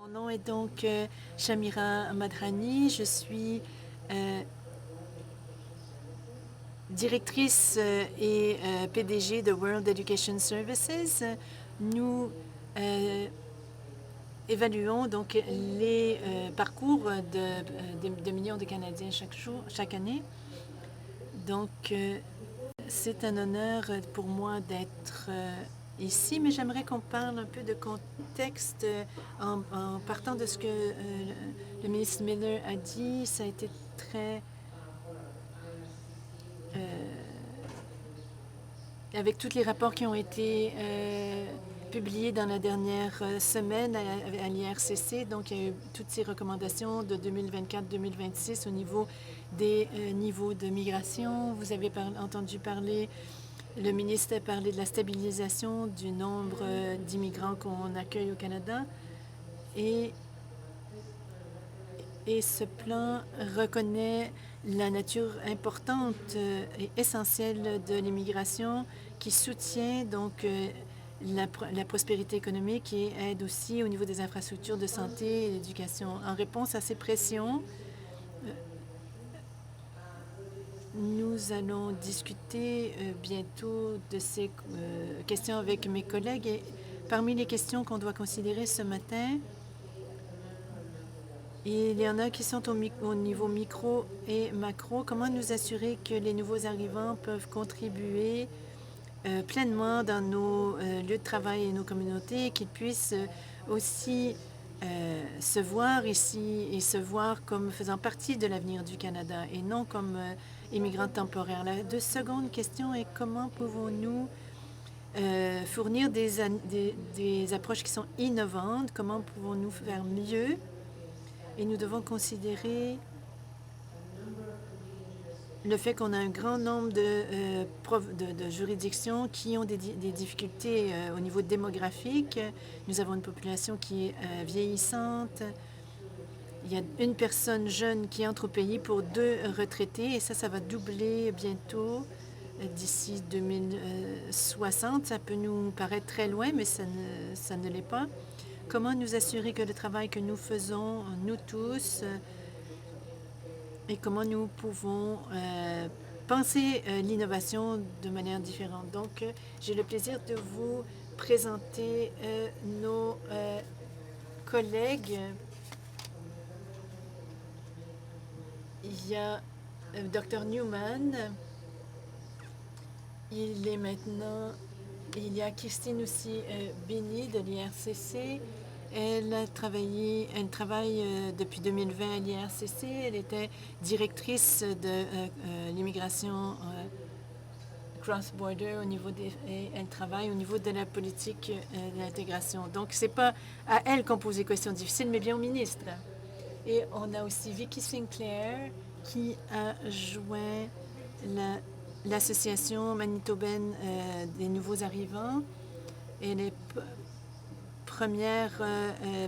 Mon nom est donc Shamira Madhrani. Je suis directrice et PDG de World Education Services. Nous évaluons donc les parcours de millions de Canadiens chaque année. Donc, c'est un honneur pour moi d'être ici, mais j'aimerais qu'on parle un peu de contexte en partant de ce que le ministre Miller a dit. Ça a été très... avec tous les rapports qui ont été publiés dans la dernière semaine à l'IRCC, donc il y a eu toutes ces recommandations de 2024-2026 au niveau des niveaux de migration. Vous avez entendu parler Le ministre a parlé de la stabilisation du nombre d'immigrants qu'on accueille au Canada et, et ce plan reconnaît la nature importante et essentielle de l'immigration qui soutient donc la prospérité économique et aide aussi au niveau des infrastructures de santé et d'éducation. En réponse à ces pressions, nous allons discuter bientôt de ces questions avec mes collègues. Et parmi les questions qu'on doit considérer ce matin, il y en a qui sont au niveau micro et macro. Comment nous assurer que les nouveaux arrivants peuvent contribuer pleinement dans nos lieux de travail et nos communautés, qu'ils puissent aussi se voir ici et se voir comme faisant partie de l'avenir du Canada et non comme immigrants temporaires. La seconde question est comment pouvons-nous fournir des approches qui sont innovantes, comment pouvons-nous faire mieux et nous devons considérer le fait qu'on a un grand nombre de juridictions qui ont des difficultés au niveau démographique. Nous avons une population qui est vieillissante. Il y a une personne jeune qui entre au pays pour 2 retraités et ça va doubler bientôt d'ici 2060. Ça peut nous paraître très loin, mais ça ne l'est pas. Comment nous assurer que le travail que nous faisons, nous tous, et comment nous pouvons penser l'innovation de manière différente. Donc, j'ai le plaisir de vous présenter nos collègues. Il y a Dr. Newman. Il est maintenant... Il y a Christine aussi Béni de l'IRCC. Elle travaille depuis 2020 à l'IRCC. Elle était directrice de l'immigration cross-border et elle travaille au niveau de la politique de l'intégration. Donc, ce n'est pas à elle qu'on pose des questions difficiles, mais bien au ministre. Et on a aussi Vicky Sinclair qui a joint l'association manitobaine des nouveaux arrivants. Elle est première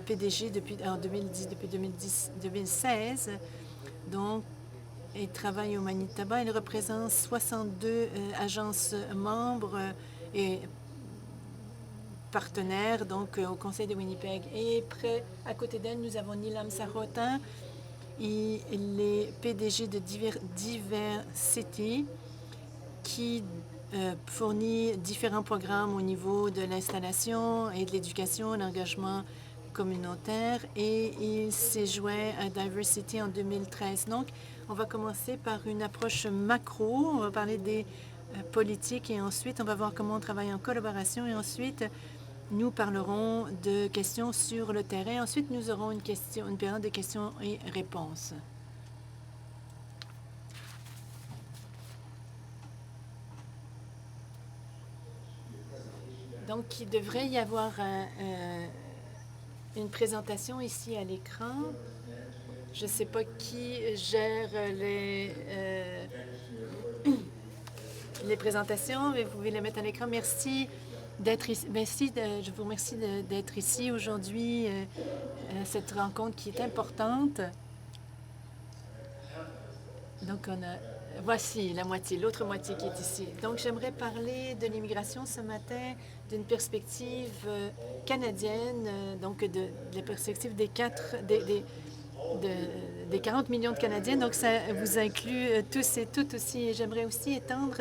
PDG depuis 2016. Donc, elle travaille au Manitoba. Elle représente 62 agences membres et partenaires, donc au Conseil de Winnipeg. Et près, à côté d'elle, nous avons Nilam Sarotin. Il est PDG de Diversity qui fournit différents programmes au niveau de l'installation et de l'éducation, l'engagement communautaire et il s'est joint à Diversity en 2013. Donc, on va commencer par une approche macro. On va parler des politiques et ensuite, on va voir comment on travaille en collaboration et ensuite, nous parlerons de questions sur le terrain. Ensuite, nous aurons une période de questions et réponses. Donc, il devrait y avoir une présentation ici à l'écran. Je ne sais pas qui gère les présentations, mais vous pouvez les mettre à l'écran. Merci d'être ici. Je vous remercie d'être ici aujourd'hui à cette rencontre qui est importante. Donc, on a Voici la moitié, l'autre moitié qui est ici. Donc, j'aimerais parler de l'immigration ce matin d'une perspective canadienne, donc de la perspective des 40 millions de Canadiens. Donc, ça vous inclut tous et toutes aussi. Et j'aimerais aussi étendre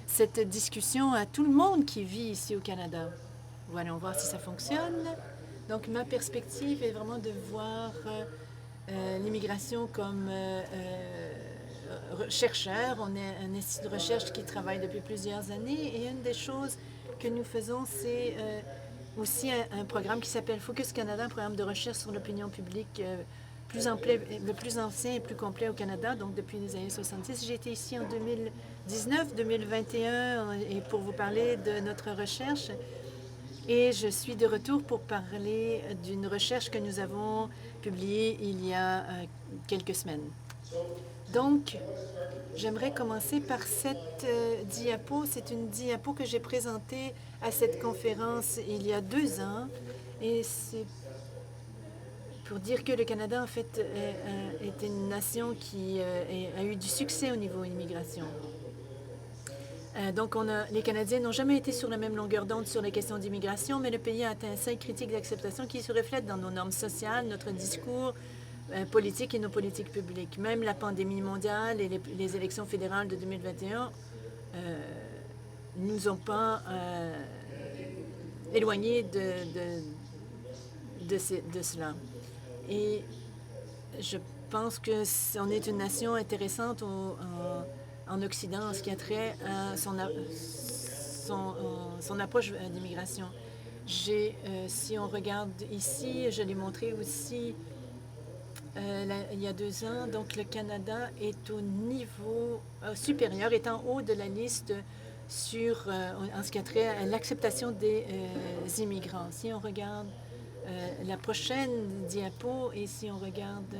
cette discussion à tout le monde qui vit ici au Canada. Allons voir si ça fonctionne. Donc, ma perspective est vraiment de voir l'immigration comme chercheur. On est un institut de recherche qui travaille depuis plusieurs années et une des choses que nous faisons, c'est aussi un programme qui s'appelle Focus Canada, un programme de recherche sur l'opinion publique le plus ancien et plus complet au Canada, donc depuis les années 70. J'ai été ici en 2019, 2021 et pour vous parler de notre recherche. Et je suis de retour pour parler d'une recherche que nous avons publiée il y a quelques semaines. Donc, j'aimerais commencer par cette diapo. C'est une diapo que j'ai présentée à cette conférence il y a 2 ans. Et c'est pour dire que le Canada, en fait, est une nation qui a eu du succès au niveau immigration. Donc, les Canadiens n'ont jamais été sur la même longueur d'onde sur les questions d'immigration, mais le pays a atteint un seuil critique d'acceptation qui se reflète dans nos normes sociales, notre discours politique et nos politiques publiques. Même la pandémie mondiale et les élections fédérales de 2021 nous ont pas éloignés de cela. Et je pense que on est une nation intéressante en Occident en ce qui a trait à son approche d'immigration. Si on regarde ici, je l'ai montré aussi il y a 2 ans, donc le Canada est au niveau supérieur, est en haut de la liste en ce qui a trait à l'acceptation des immigrants. Si on regarde la prochaine diapo et si on regarde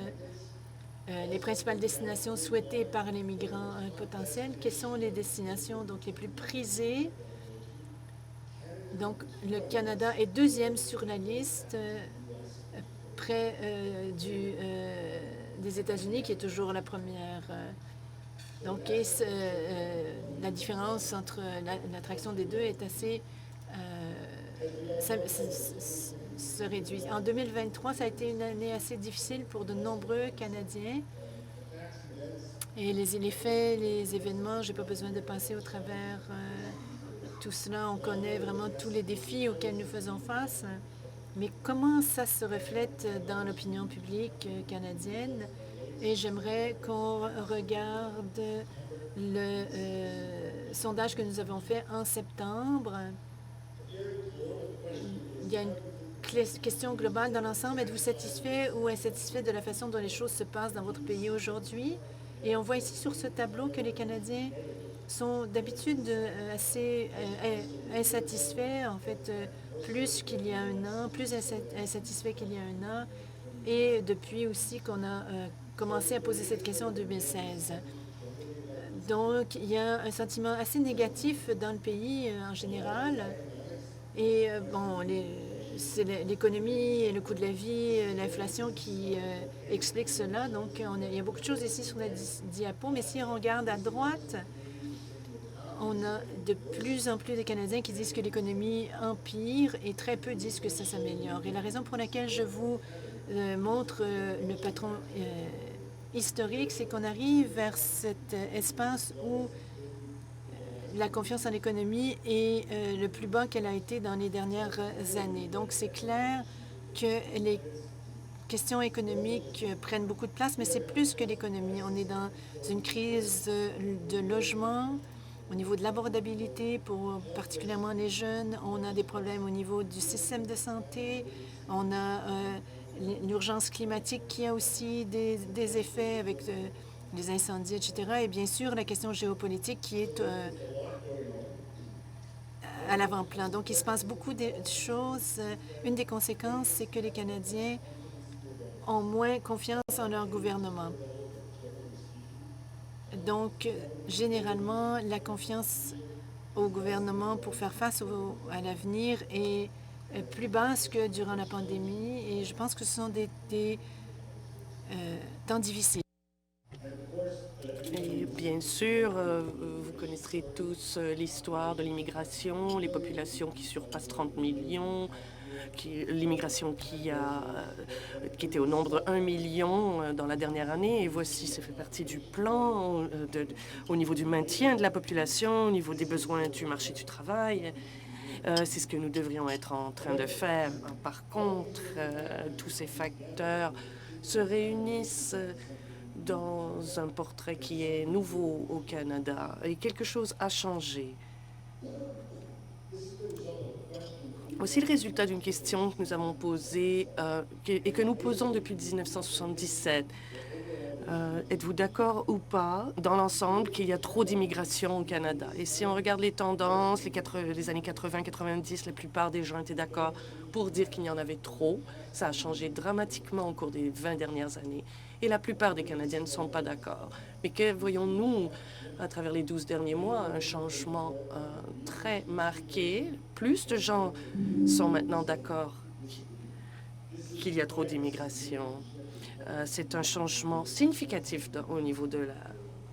les principales destinations souhaitées par les migrants potentiels, quelles sont les destinations donc les plus prisées? Donc, le Canada est 2e sur la liste, près des États-Unis, qui est toujours la première. Donc, la différence entre l'attraction des deux est assez se réduit. En 2023, ça a été une année assez difficile pour de nombreux Canadiens. Et les faits, les événements, je n'ai pas besoin de passer au travers tout cela. On connaît vraiment tous les défis auxquels nous faisons face. Mais comment ça se reflète dans l'opinion publique canadienne? Et j'aimerais qu'on regarde le sondage que nous avons fait en septembre. Il y a une question globale dans l'ensemble. Êtes-vous satisfait ou insatisfait de la façon dont les choses se passent dans votre pays aujourd'hui? Et on voit ici sur ce tableau que les Canadiens sont d'habitude assez insatisfaits, en fait, plus qu'il y a un an, plus insatisfaits qu'il y a un an, et depuis aussi qu'on a commencé à poser cette question en 2016. Donc, il y a un sentiment assez négatif dans le pays en général. Et bon, c'est l'économie et le coût de la vie, l'inflation qui explique cela. Donc, il y a beaucoup de choses ici sur la diapo, mais si on regarde à droite, on a de plus en plus de Canadiens qui disent que l'économie empire et très peu disent que ça s'améliore. Et la raison pour laquelle je vous montre le patron historique, c'est qu'on arrive vers cet espace où la confiance en l'économie est le plus bas qu'elle a été dans les dernières années. Donc, c'est clair que les questions économiques prennent beaucoup de place, mais c'est plus que l'économie. On est dans une crise de logement, au niveau de l'abordabilité pour particulièrement les jeunes. On a des problèmes au niveau du système de santé. On a l'urgence climatique qui a aussi des effets avec les incendies, etc. Et bien sûr, la question géopolitique qui est à l'avant-plan. Donc, il se passe beaucoup de choses. Une des conséquences, c'est que les Canadiens ont moins confiance en leur gouvernement. Donc, généralement, la confiance au gouvernement pour faire face à l'avenir est plus basse que durant la pandémie. Et je pense que ce sont des temps difficiles. Et Bien sûr, vous connaîtrez tous l'histoire de l'immigration, les populations qui surpassent 30 millions, l'immigration qui était au nombre 1 million dans la dernière année. Et voici, ça fait partie du plan au niveau du maintien de la population, au niveau des besoins du marché du travail. C'est ce que nous devrions être en train de faire. Par contre, tous ces facteurs se réunissent dans un portrait qui est nouveau au Canada et quelque chose a changé. Voici le résultat d'une question que nous avons posée et que nous posons depuis 1977. Êtes-vous d'accord ou pas, dans l'ensemble, qu'il y a trop d'immigration au Canada? Et si on regarde les tendances, les années 80-90, la plupart des gens étaient d'accord pour dire qu'il y en avait trop. Ça a changé dramatiquement au cours des 20 dernières années. Et la plupart des Canadiens ne sont pas d'accord. Mais que voyons-nous à travers les 12 derniers mois? Un changement très marqué. Plus de gens sont maintenant d'accord qu'il y a trop d'immigration. C'est un changement significatif au niveau de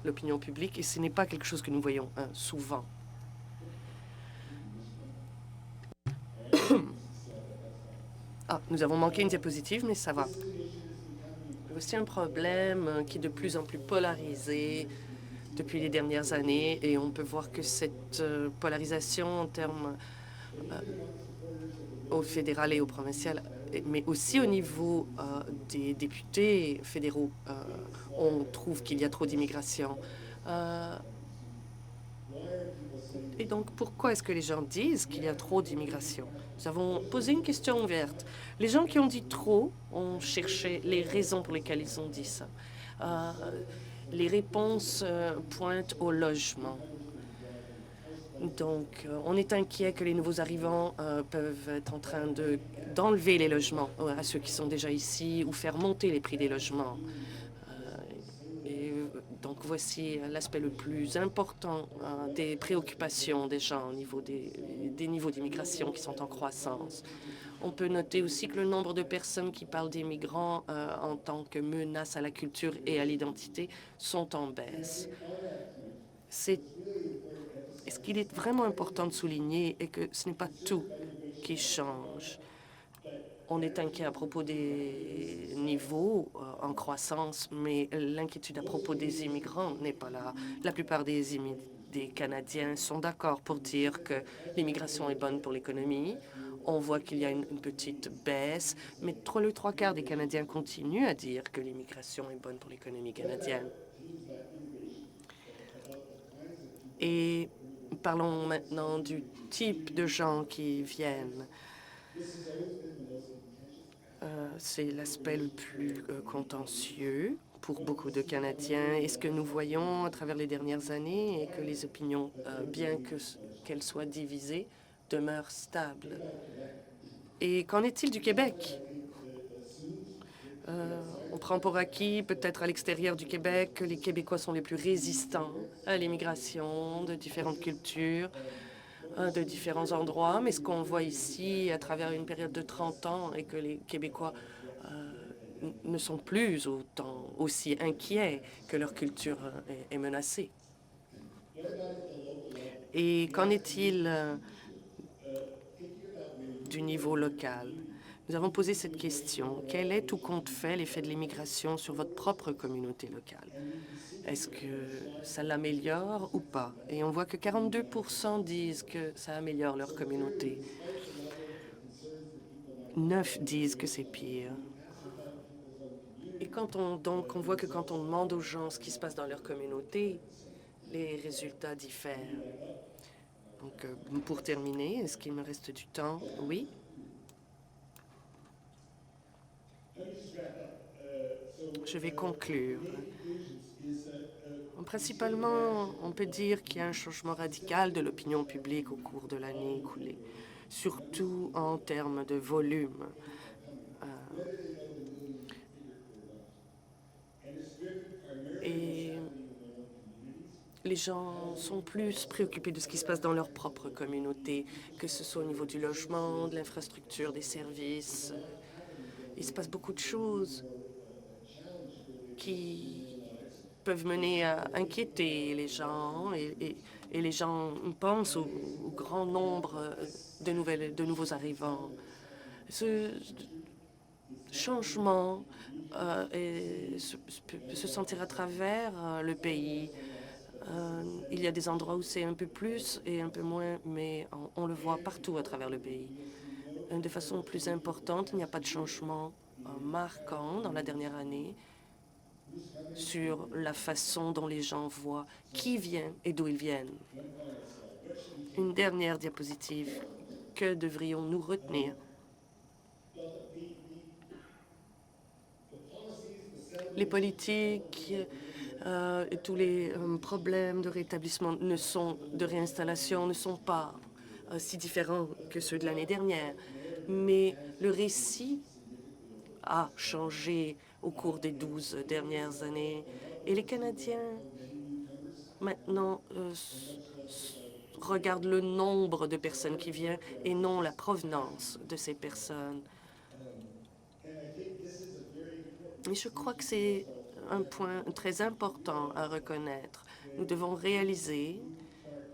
l'opinion publique et ce n'est pas quelque chose que nous voyons souvent. Nous avons manqué une diapositive, mais ça va. Voici un problème qui est de plus en plus polarisé depuis les dernières années et on peut voir que cette polarisation en termes au fédéral et au provincial, mais aussi au niveau des députés fédéraux, on trouve qu'il y a trop d'immigration. Et donc, pourquoi est-ce que les gens disent qu'il y a trop d'immigration? Nous avons posé une question ouverte. Les gens qui ont dit trop ont cherché les raisons pour lesquelles ils ont dit ça. Les réponses pointent au logement. Donc, on est inquiet que les nouveaux arrivants peuvent être en train d'enlever les logements à ceux qui sont déjà ici ou faire monter les prix des logements. Donc, voici l'aspect le plus important des préoccupations des gens au niveau des niveaux d'immigration qui sont en croissance. On peut noter aussi que le nombre de personnes qui parlent des migrants en tant que menace à la culture et à l'identité sont en baisse. Ce qu'il est vraiment important de souligner est que ce n'est pas tout qui change. On est inquiet à propos des niveaux en croissance, mais l'inquiétude à propos des immigrants n'est pas là. La plupart des Canadiens sont d'accord pour dire que l'immigration est bonne pour l'économie. On voit qu'il y a une petite baisse, mais le trois quarts des Canadiens continuent à dire que l'immigration est bonne pour l'économie canadienne. Et parlons maintenant du type de gens qui viennent. C'est l'aspect le plus contentieux pour beaucoup de Canadiens. Et ce que nous voyons à travers les dernières années est que les opinions, bien qu'elles soient divisées, demeurent stables. Et qu'en est-il du Québec? On prend pour acquis, peut-être à l'extérieur du Québec, que les Québécois sont les plus résistants à l'immigration de différentes cultures, de différents endroits. Mais ce qu'on voit ici, à travers une période de 30 ans, est que les Québécois ne sont plus aussi inquiets que leur culture est menacée. Et qu'en est-il du niveau local? Nous avons posé cette question. Quel est, tout compte fait, l'effet de l'immigration sur votre propre communauté locale? Est-ce que ça l'améliore ou pas? Et on voit que 42% disent que ça améliore leur communauté. 9 disent que c'est pire. Et on voit que quand on demande aux gens ce qui se passe dans leur communauté, les résultats diffèrent. Donc, pour terminer, est-ce qu'il me reste du temps? Oui. Je vais conclure. Principalement, on peut dire qu'il y a un changement radical de l'opinion publique au cours de l'année écoulée, surtout en termes de volume. Et les gens sont plus préoccupés de ce qui se passe dans leur propre communauté, que ce soit au niveau du logement, de l'infrastructure, des services. Il se passe beaucoup de choses qui peuvent mener à inquiéter les gens et les gens pensent au grand nombre de nouveaux arrivants. Ce changement peut se sentir à travers le pays. Il y a des endroits où c'est un peu plus et un peu moins, mais on le voit partout à travers le pays. De façon plus importante, il n'y a pas de changement marquant dans la dernière année sur la façon dont les gens voient qui vient et d'où ils viennent. Une dernière diapositive. Que devrions-nous retenir? Les politiques et tous les problèmes de rétablissement de réinstallation ne sont pas si différents que ceux de l'année dernière. Mais le récit a changé au cours des 12 dernières années. Et les Canadiens, maintenant, regardent le nombre de personnes qui viennent et non la provenance de ces personnes. Et je crois que c'est un point très important à reconnaître. Nous devons réaliser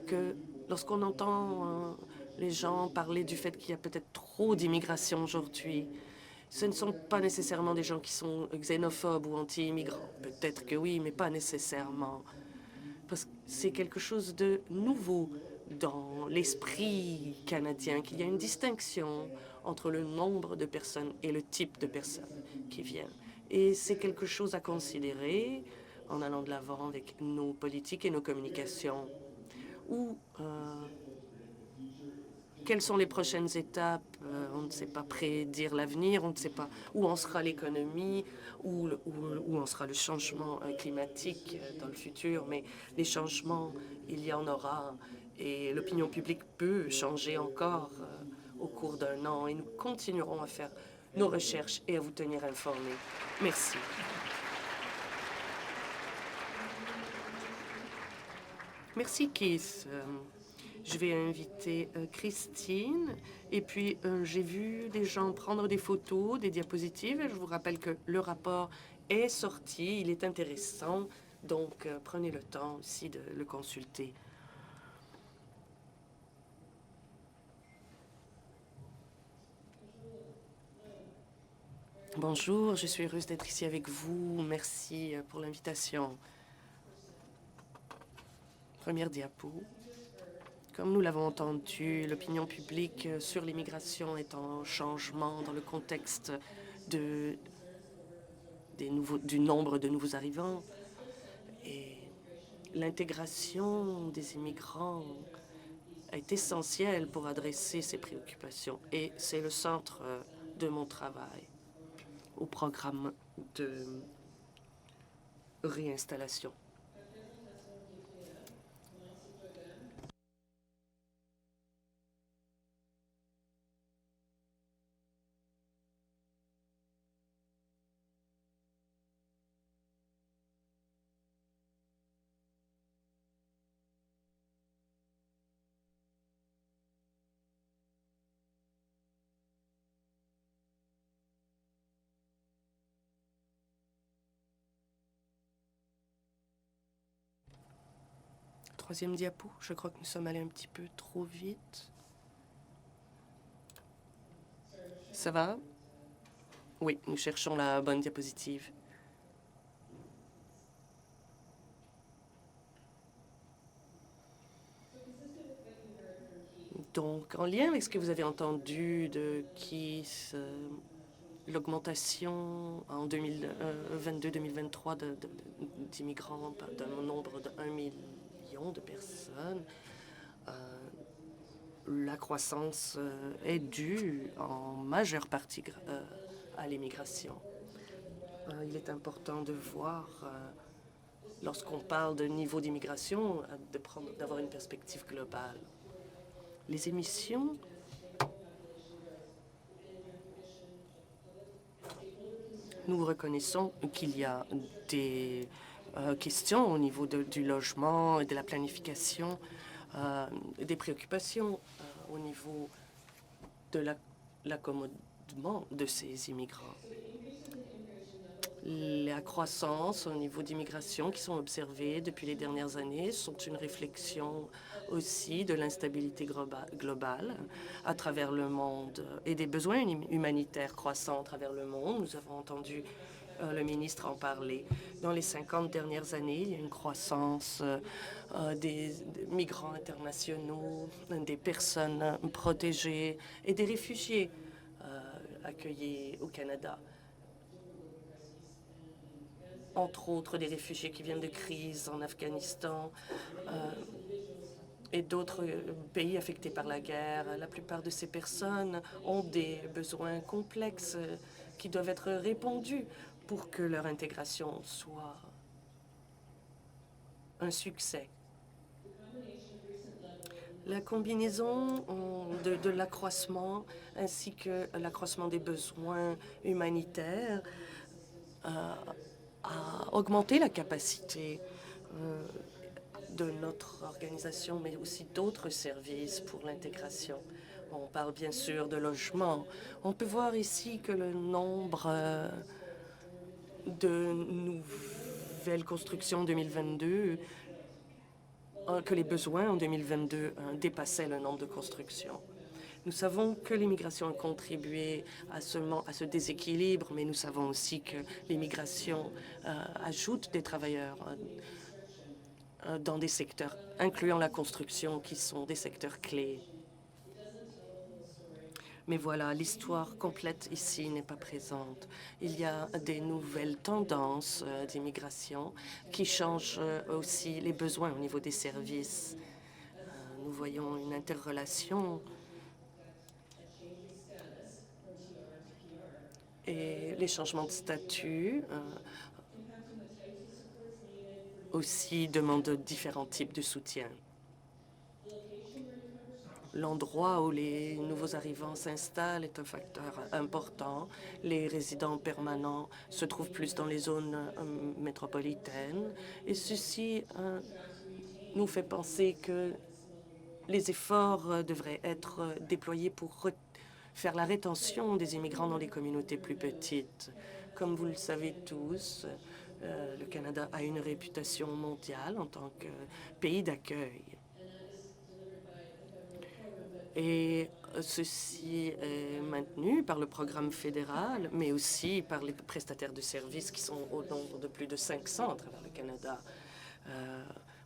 que lorsqu'on entend les gens parler du fait qu'il y a peut-être trop d'immigration aujourd'hui, ce ne sont pas nécessairement des gens qui sont xénophobes ou anti-immigrants. Peut-être que oui, mais pas nécessairement. Parce que c'est quelque chose de nouveau dans l'esprit canadien, qu'il y a une distinction entre le nombre de personnes et le type de personnes qui viennent. Et c'est quelque chose à considérer en allant de l'avant avec nos politiques et nos communications. Ou quelles sont les prochaines étapes? On ne sait pas prédire l'avenir, on ne sait pas où en sera l'économie, où en sera le changement climatique dans le futur, mais les changements, il y en aura et l'opinion publique peut changer encore au cours d'un an et nous continuerons à faire nos recherches et à vous tenir informés. Merci. Merci, Keith. Je vais inviter Christine. Et puis, j'ai vu des gens prendre des photos, des diapositives. Je vous rappelle que le rapport est sorti. Il est intéressant. Donc, prenez le temps aussi de le consulter. Bonjour, je suis heureuse d'être ici avec vous. Merci pour l'invitation. Première diapo. Comme nous l'avons entendu, l'opinion publique sur l'immigration est en changement dans le contexte du nombre de nouveaux arrivants. Et l'intégration des immigrants est essentielle pour adresser ces préoccupations. Et c'est le centre de mon travail au programme de réinstallation. Troisième diapo, je crois que nous sommes allés un petit peu trop vite. Ça va? Oui, nous cherchons la bonne diapositive. Donc, en lien avec ce que vous avez entendu de Keith, l'augmentation en 2022-2023 d'immigrants d'un nombre de 1 million de personnes, la croissance est due en majeure partie à l'immigration. Il est important de voir, lorsqu'on parle de niveau d'immigration, d'avoir une perspective globale. Les émissions nous reconnaissons qu'il y a des questions au niveau du logement et de la planification, des préoccupations au niveau de l'accommodement de ces immigrants. La croissance au niveau d'immigration qui sont observées depuis les dernières années sont une réflexion aussi de l'instabilité globale à travers le monde et des besoins humanitaires croissants à travers le monde. Nous avons entendu le ministre en parler. Dans les 50 dernières années, il y a une croissance des migrants internationaux, des personnes protégées et des réfugiés accueillis au Canada. Entre autres des réfugiés qui viennent de crises en Afghanistan et d'autres pays affectés par la guerre. La plupart de ces personnes ont des besoins complexes qui doivent être répondus pour que leur intégration soit un succès. La combinaison de l'accroissement ainsi que l'accroissement des besoins humanitaires a augmenté la capacité de notre organisation, mais aussi d'autres services pour l'intégration. On parle bien sûr de logement. On peut voir ici que le nombre de nouvelles constructions en 2022, que les besoins en 2022 dépassaient le nombre de constructions. Nous savons que l'immigration a contribué à ce déséquilibre, mais nous savons aussi que l'immigration ajoute des travailleurs dans des secteurs, incluant la construction, qui sont des secteurs clés. Mais voilà, l'histoire complète ici n'est pas présente. Il y a des nouvelles tendances d'immigration qui changent aussi les besoins au niveau des services. Nous voyons une interrelation et les changements de statut aussi demandent différents types de soutien. L'endroit où les nouveaux arrivants s'installent est un facteur important. Les résidents permanents se trouvent plus dans les zones métropolitaines et ceci nous fait penser que les efforts devraient être déployés pour faire la rétention des immigrants dans les communautés plus petites. Comme vous le savez tous, le Canada a une réputation mondiale en tant que pays d'accueil. Et ceci est maintenu par le programme fédéral, mais aussi par les prestataires de services qui sont au nombre de plus de 500 à travers le Canada.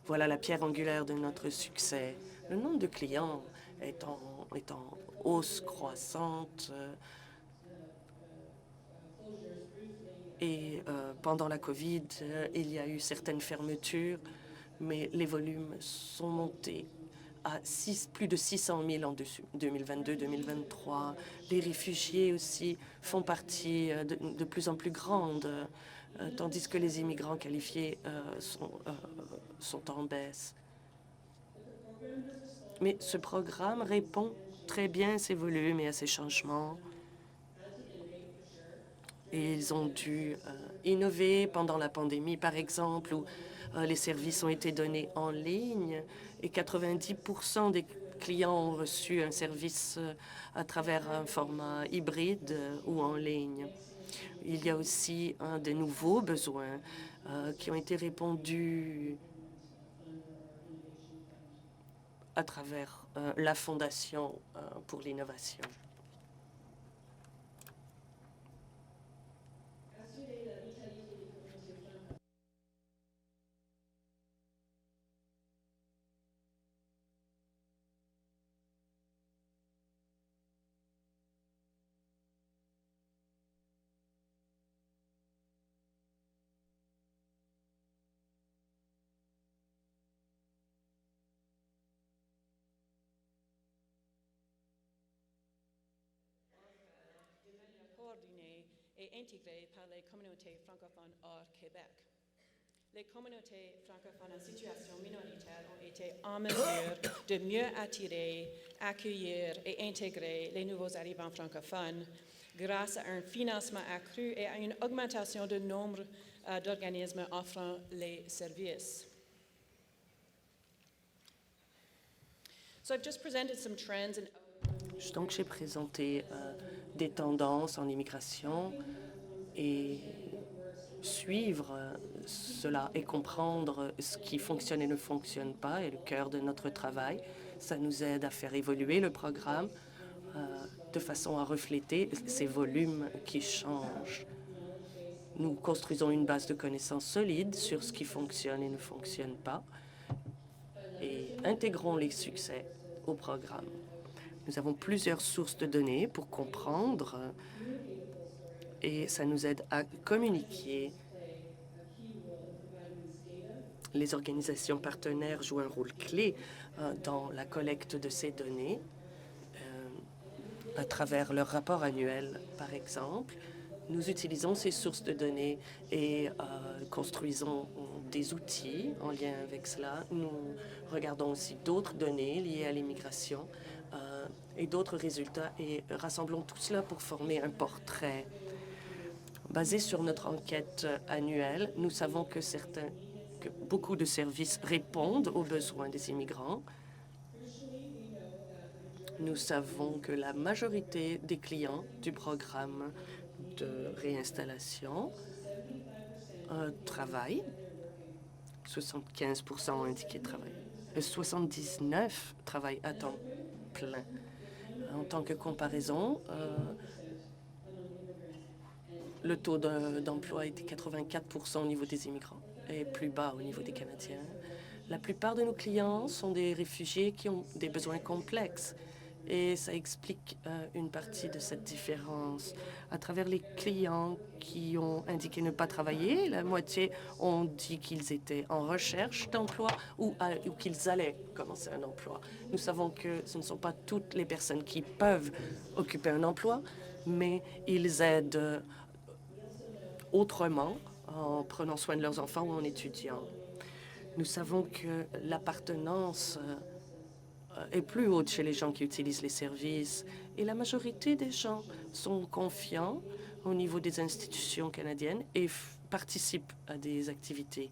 Voilà la pierre angulaire de notre succès. Le nombre de clients est en hausse croissante. Et pendant la COVID, il y a eu certaines fermetures, mais les volumes sont montés à plus de 600 000 en 2022-2023. Les réfugiés aussi font partie de plus en plus grande, tandis que les immigrants qualifiés sont en baisse. Mais ce programme répond très bien à ces volumes et à ces changements. Et ils ont dû innover pendant la pandémie, par exemple, où les services ont été donnés en ligne et 90% des clients ont reçu un service à travers un format hybride ou en ligne. Il y a aussi de nouveaux besoins qui ont été répondus à travers la Fondation pour l'innovation. Coordonnée et intégrée par les communautés francophones hors Québec. Les communautés francophones en situation minoritaire ont été en mesure de mieux attirer, accueillir et intégrer les nouveaux arrivants francophones grâce à un financement accru et à une augmentation du nombre d'organismes offrant les services. So I've just presented some trends and Donc, j'ai présenté des tendances en immigration et suivre cela et comprendre ce qui fonctionne et ne fonctionne pas est le cœur de notre travail. Ça nous aide à faire évoluer le programme de façon à refléter ces volumes qui changent. Nous construisons une base de connaissances solide sur ce qui fonctionne et ne fonctionne pas et intégrons les succès au programme. Nous avons plusieurs sources de données pour comprendre et ça nous aide à communiquer. Les organisations partenaires jouent un rôle clé dans la collecte de ces données à travers leur rapport annuel, par exemple. Nous utilisons ces sources de données et construisons des outils en lien avec cela. Nous regardons aussi d'autres données liées à l'immigration et d'autres résultats et rassemblons tout cela pour former un portrait. Basé sur notre enquête annuelle, nous savons que beaucoup de services répondent aux besoins des immigrants. Nous savons que la majorité des clients du programme de réinstallation travaillent. 75% ont indiqué travailler. 79 travaillent à temps plein. En tant que comparaison, le taux d'emploi était 84% au niveau des immigrants et plus bas au niveau des Canadiens. La plupart de nos clients sont des réfugiés qui ont des besoins complexes et ça explique une partie de cette différence. À travers les clients qui ont indiqué ne pas travailler, la moitié ont dit qu'ils étaient en recherche d'emploi ou qu'ils allaient commencer un emploi. Nous savons que ce ne sont pas toutes les personnes qui peuvent occuper un emploi, mais ils aident autrement en prenant soin de leurs enfants ou en étudiant. Nous savons que l'appartenance est plus haute chez les gens qui utilisent les services et la majorité des gens sont confiants au niveau des institutions canadiennes et participent à des activités.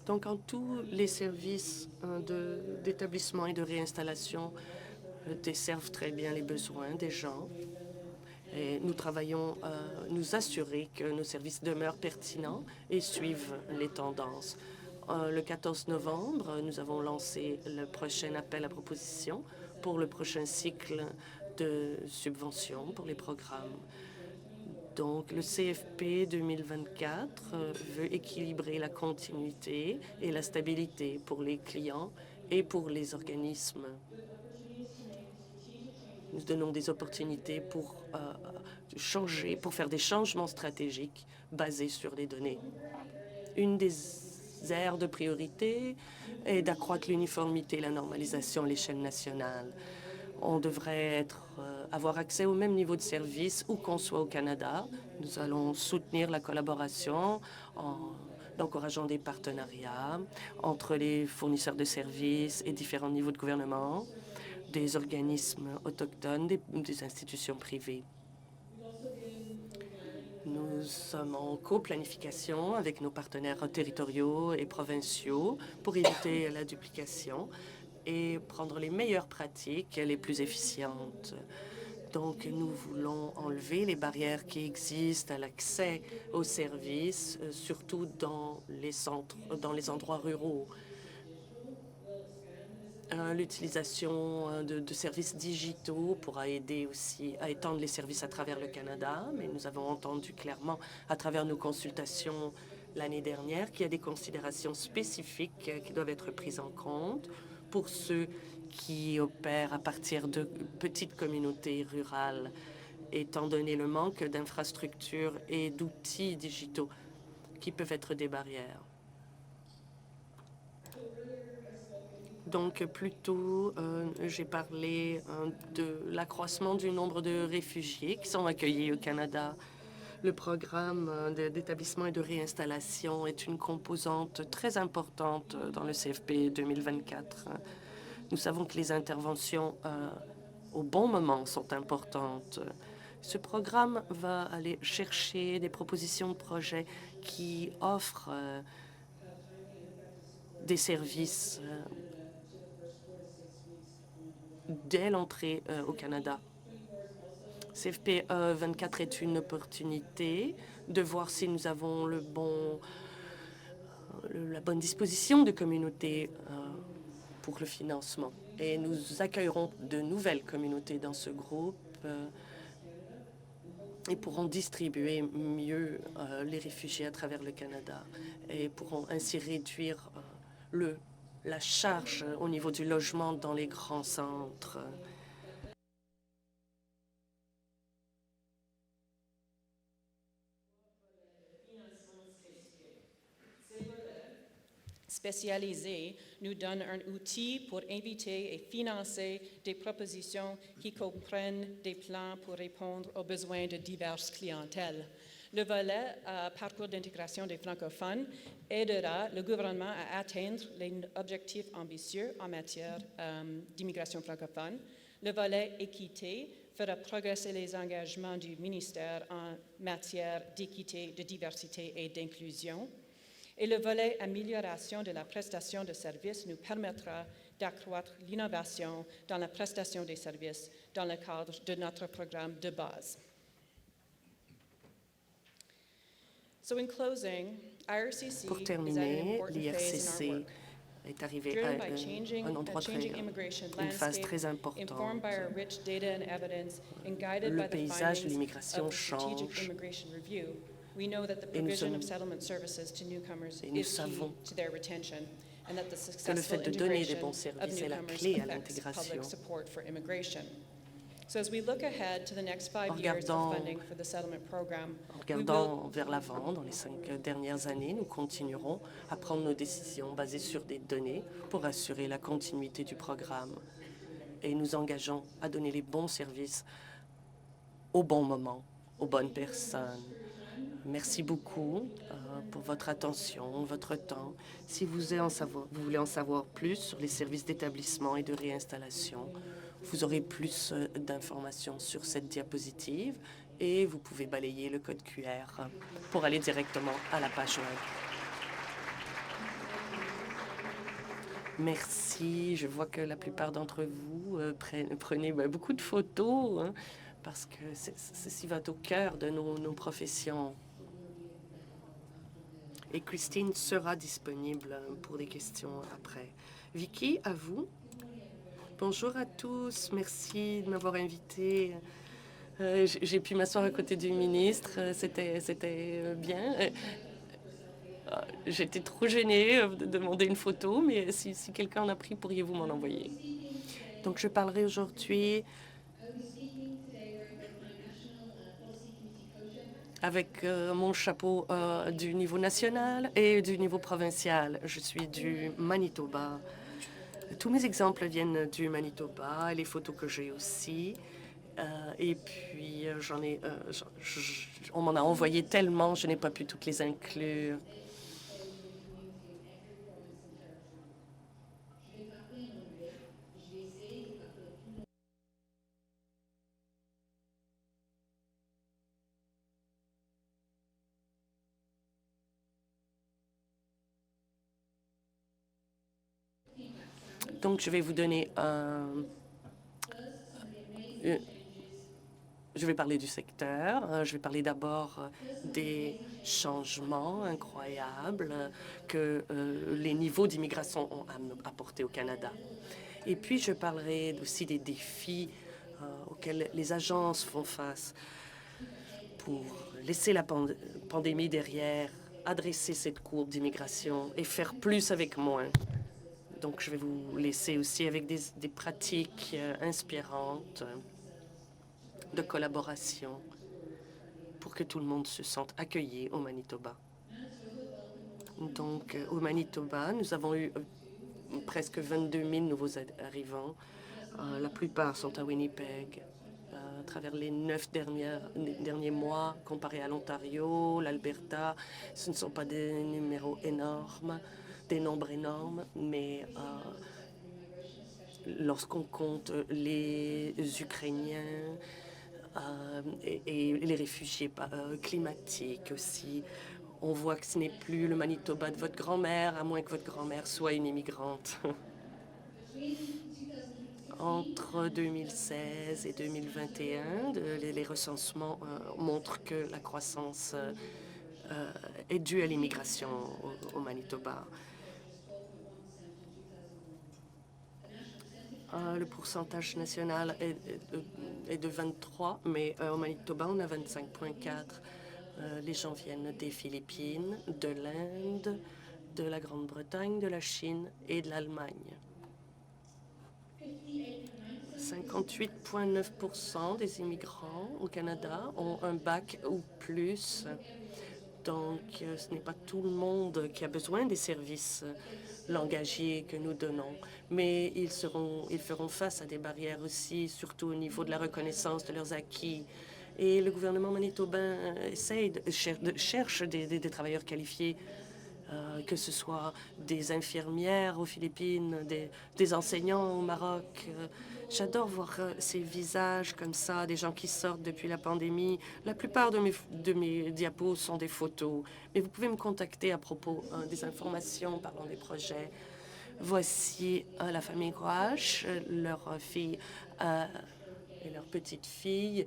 Donc, en tout, les services d'établissement et de réinstallation desservent très bien les besoins des gens. Et nous travaillons à nous assurer que nos services demeurent pertinents et suivent les tendances. Le 14 novembre, nous avons lancé le prochain appel à propositions pour le prochain cycle de subventions pour les programmes. Donc, le CFP 2024 veut équilibrer la continuité et la stabilité pour les clients et pour les organismes. Nous donnons des opportunités pour changer, pour faire des changements stratégiques basés sur les données. Une des aires de priorité est d'accroître l'uniformité et la normalisation à l'échelle nationale. On devrait avoir accès au même niveau de service où qu'on soit au Canada. Nous allons soutenir la collaboration en encourageant des partenariats entre les fournisseurs de services et différents niveaux de gouvernement, des organismes autochtones, des institutions privées. Nous sommes en coplanification avec nos partenaires territoriaux et provinciaux pour éviter la duplication et prendre les meilleures pratiques les plus efficientes. Donc, nous voulons enlever les barrières qui existent à l'accès aux services, surtout dans les centres, dans les endroits ruraux. L'utilisation de services digitaux pourra aider aussi à étendre les services à travers le Canada, mais nous avons entendu clairement à travers nos consultations l'année dernière qu'il y a des considérations spécifiques qui doivent être prises en compte pour ceux qui opèrent à partir de petites communautés rurales, étant donné le manque d'infrastructures et d'outils digitaux qui peuvent être des barrières. Donc, plus tôt, j'ai parlé de l'accroissement du nombre de réfugiés qui sont accueillis au Canada. Le programme d'établissement et de réinstallation est une composante très importante dans le CFP 2024. Nous savons que les interventions au bon moment sont importantes. Ce programme va aller chercher des propositions de projets qui offrent des services dès l'entrée au Canada. CFP 24 est une opportunité de voir si nous avons la bonne disposition de communautés pour le financement. Et nous accueillerons de nouvelles communautés dans ce groupe et pourront distribuer mieux les réfugiés à travers le Canada et pourront ainsi réduire la charge au niveau du logement dans les grands centres. Spécialisés nous donne un outil pour inviter et financer des propositions qui comprennent des plans pour répondre aux besoins de diverses clientèles. Le volet parcours d'intégration des francophones aidera le gouvernement à atteindre les objectifs ambitieux en matière d'immigration francophone. Le volet équité fera progresser les engagements du ministère en matière d'équité, de diversité et d'inclusion. Et le volet amélioration de la prestation de services nous permettra d'accroître l'innovation dans la prestation des services dans le cadre de notre programme de base. Pour terminer, l'IRCC est arrivé à un endroit une phase très importante. Le paysage de l'immigration change. Et nous savons que le fait de donner des bons services est la clé à l'intégration. En regardant vers l'avant, dans les 5 dernières années, nous continuerons à prendre nos décisions basées sur des données pour assurer la continuité du programme. Et nous engageons à donner les bons services au bon moment, aux bonnes personnes. Merci beaucoup pour votre attention, votre temps. Si vous voulez en savoir plus sur les services d'établissement et de réinstallation, vous aurez plus d'informations sur cette diapositive et vous pouvez balayer le code QR pour aller directement à la page web. Merci. Je vois que la plupart d'entre vous prenez beaucoup de photos parce que ceci va au cœur de nos professions. Et Christine sera disponible pour des questions après. Vicky, à vous. Bonjour à tous. Merci de m'avoir invité. J'ai pu m'asseoir à côté du ministre. C'était bien. J'étais trop gênée de demander une photo, mais si quelqu'un en a pris, pourriez-vous m'en envoyer? Donc, je parlerai aujourd'hui avec mon chapeau du niveau national et du niveau provincial. Je suis du Manitoba. Tous mes exemples viennent du Manitoba et les photos que j'ai aussi. Et puis, on m'en a envoyé tellement, je n'ai pas pu toutes les inclure. Donc, je vais vous donner je vais parler du secteur. Je vais parler d'abord des changements incroyables que les niveaux d'immigration ont apportés au Canada. Et puis, je parlerai aussi des défis auxquels les agences font face pour laisser la pandémie derrière, adresser cette courbe d'immigration et faire plus avec moins. Donc, je vais vous laisser aussi avec des pratiques inspirantes de collaboration pour que tout le monde se sente accueilli au Manitoba. Donc, au Manitoba, nous avons eu presque 22 000 nouveaux arrivants. La plupart sont à Winnipeg. À travers les 9 derniers mois, comparé à l'Ontario, l'Alberta, ce ne sont pas des numéros énormes, des nombres énormes, mais lorsqu'on compte les Ukrainiens et les réfugiés climatiques aussi, on voit que ce n'est plus le Manitoba de votre grand-mère, à moins que votre grand-mère soit une immigrante. entre 2016 et 2021. Les recensements montrent que la croissance est due à l'immigration au Manitoba. Le pourcentage national est de 23, mais au Manitoba, on a 25,4. Les gens viennent des Philippines, de l'Inde, de la Grande-Bretagne, de la Chine et de l'Allemagne. 58,9% des immigrants au Canada ont un bac ou plus. Donc, ce n'est pas tout le monde qui a besoin des services langagiers que nous donnons, mais ils feront face à des barrières aussi, surtout au niveau de la reconnaissance de leurs acquis. Et le gouvernement manitobain cherche des travailleurs qualifiés, que ce soit des infirmières aux Philippines, des enseignants au Maroc. J'adore voir ces visages comme ça, des gens qui sortent depuis la pandémie. La plupart de mes diapos sont des photos, mais vous pouvez me contacter à propos des informations parlant des projets. Voici la famille Gouache, leur fille et leur petite fille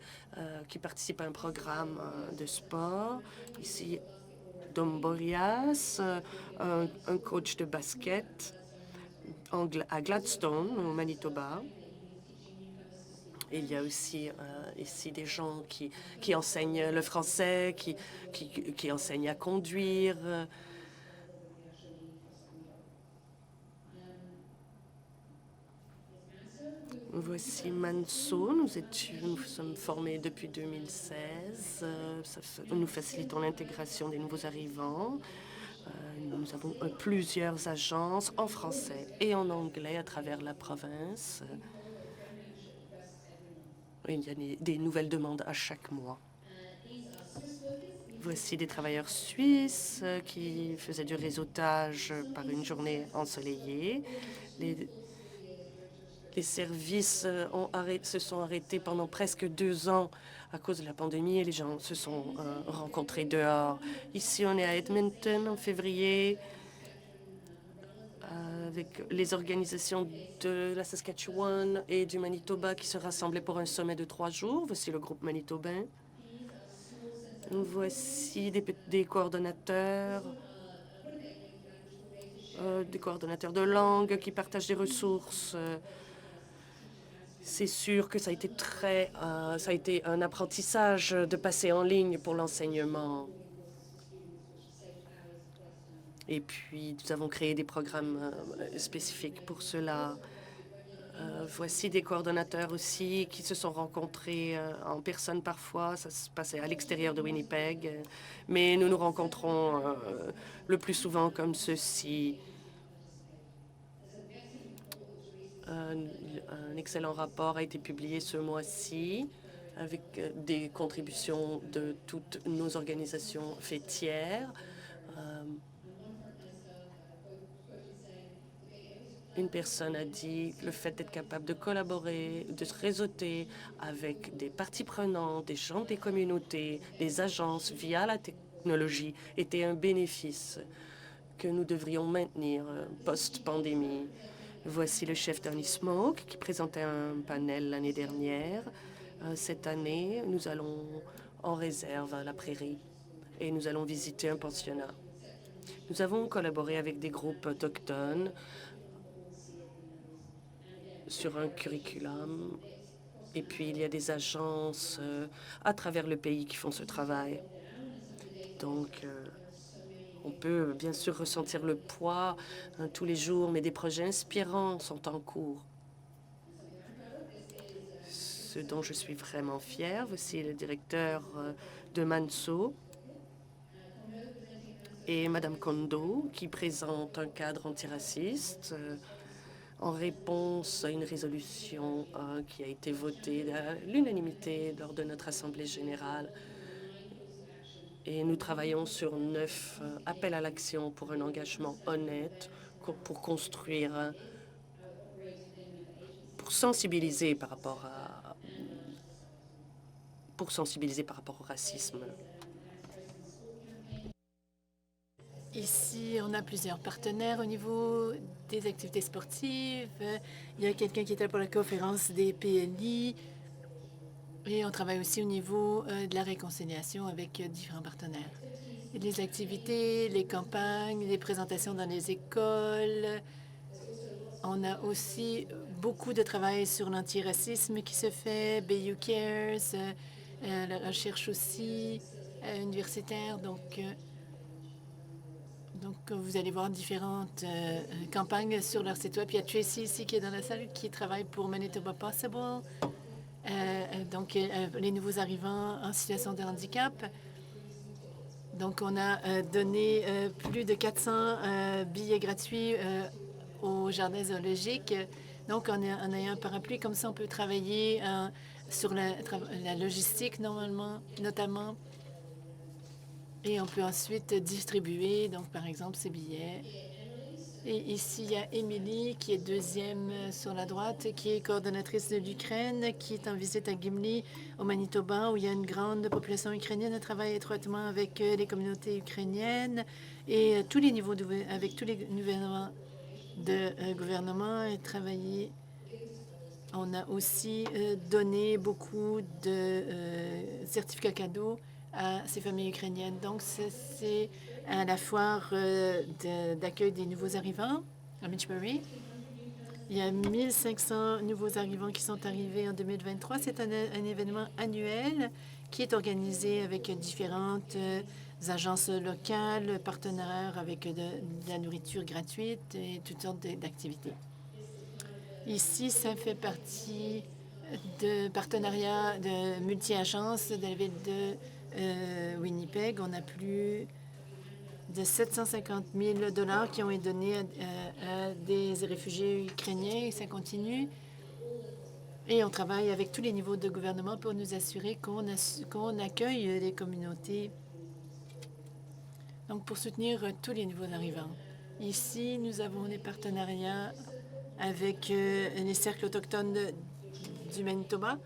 qui participent à un programme de sport. Ici, Domborias, un coach de basket à Gladstone, au Manitoba. Il y a aussi ici des gens qui enseignent le français, qui enseignent à conduire. Voici Manso. Nous sommes formés depuis 2016. Nous facilitons l'intégration des nouveaux arrivants. Nous avons plusieurs agences en français et en anglais à travers la province. Il y a des nouvelles demandes à chaque mois. Voici des travailleurs suisses qui faisaient du réseautage par une journée ensoleillée. Les services se sont arrêtés pendant presque 2 ans à cause de la pandémie et les gens se sont rencontrés dehors. Ici, on est à Edmonton en février avec les organisations de la Saskatchewan et du Manitoba qui se rassemblaient pour un sommet de 3 jours. Voici le groupe manitobain. Voici des coordonnateurs, de langue qui partagent des ressources. C'est sûr que ça a été un apprentissage de passer en ligne pour l'enseignement. Et puis, nous avons créé des programmes spécifiques pour cela. Voici des coordonnateurs aussi qui se sont rencontrés en personne parfois. Ça se passait à l'extérieur de Winnipeg. Mais nous nous rencontrons le plus souvent comme ceci. Un excellent rapport a été publié ce mois-ci avec des contributions de toutes nos organisations fêtières. Une personne a dit que le fait d'être capable de collaborer, de se réseauter avec des parties prenantes, des gens des communautés, des agences via la technologie était un bénéfice que nous devrions maintenir post-pandémie. Voici le chef Tony Smoke qui présentait un panel l'année dernière. Cette année, nous allons en réserve à la prairie et nous allons visiter un pensionnat. Nous avons collaboré avec des groupes autochtones sur un curriculum. Et puis, il y a des agences à travers le pays qui font ce travail. Donc, on peut bien sûr ressentir le poids tous les jours, mais des projets inspirants sont en cours. Ce dont je suis vraiment fière, voici le directeur de Manso et Madame Kondo qui présente un cadre antiraciste en réponse à une résolution qui a été votée à l'unanimité lors de notre Assemblée générale. Et nous travaillons sur 9 appels à l'action pour un engagement honnête, pour construire, pour sensibiliser par rapport au racisme. Ici, on a plusieurs partenaires au niveau des activités sportives. Il y a quelqu'un qui était pour la conférence des PLI. Et on travaille aussi au niveau de la réconciliation avec différents partenaires. Et les activités, les campagnes, les présentations dans les écoles. On a aussi beaucoup de travail sur l'antiracisme qui se fait, BU Cares, la recherche aussi universitaire. Donc, vous allez voir différentes campagnes sur leur site web. Il y a Tracy ici qui est dans la salle qui travaille pour Manitoba Possible. Les nouveaux arrivants en situation de handicap. Donc, on a donné plus de 400 billets gratuits au jardin zoologique. Donc, on a un parapluie. Comme ça, on peut travailler sur la logistique, notamment. Et on peut ensuite distribuer, donc, par exemple, ces billets. Et ici, il y a Émilie, qui est deuxième sur la droite, qui est coordonnatrice de l'Ukraine, qui est en visite à Gimli, au Manitoba, où il y a une grande population ukrainienne. Elle travaille étroitement avec les communautés ukrainiennes et tous les niveaux avec tous les gouvernements de gouvernement et travailler. On a aussi donné beaucoup de certificats cadeaux à ces familles ukrainiennes. Donc, c'est à la foire d'accueil des nouveaux arrivants à Mitchbury. Il y a 1500 nouveaux arrivants qui sont arrivés en 2023. C'est un événement annuel qui est organisé avec différentes agences locales, partenaires avec de la nourriture gratuite et toutes sortes d'activités. Ici, ça fait partie de partenariats de multi-agences de la ville de Winnipeg. On a plus de 750 000 $ qui ont été donnés à des réfugiés ukrainiens et ça continue. Et on travaille avec tous les niveaux de gouvernement pour nous assurer qu'on accueille les communautés. Donc, pour soutenir tous les niveaux d'arrivants. Ici, nous avons des partenariats avec les cercles autochtones du Manitoba.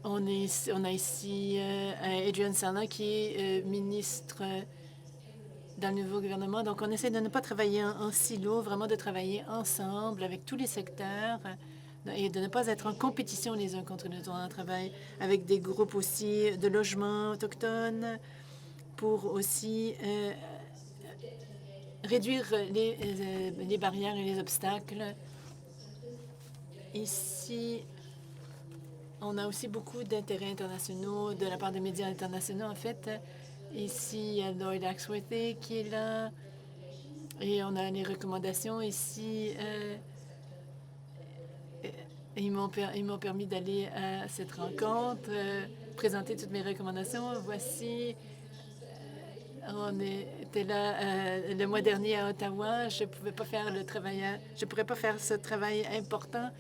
On a ici Adrian Sarna qui est ministre dans le nouveau gouvernement. Donc, on essaie de ne pas travailler en silo, vraiment de travailler ensemble avec tous les secteurs et de ne pas être en compétition les uns contre les autres. On travaille avec des groupes aussi de logements autochtones pour aussi réduire les barrières et les obstacles. Ici, on a aussi beaucoup d'intérêts internationaux de la part des médias internationaux, en fait. Ici, il y a Lloyd Axworthy qui est là. Et on a les recommandations ici. Ils m'ont permis d'aller à cette rencontre, présenter toutes mes recommandations. Voici, on était là le mois dernier à Ottawa. Je pourrais pas faire ce travail important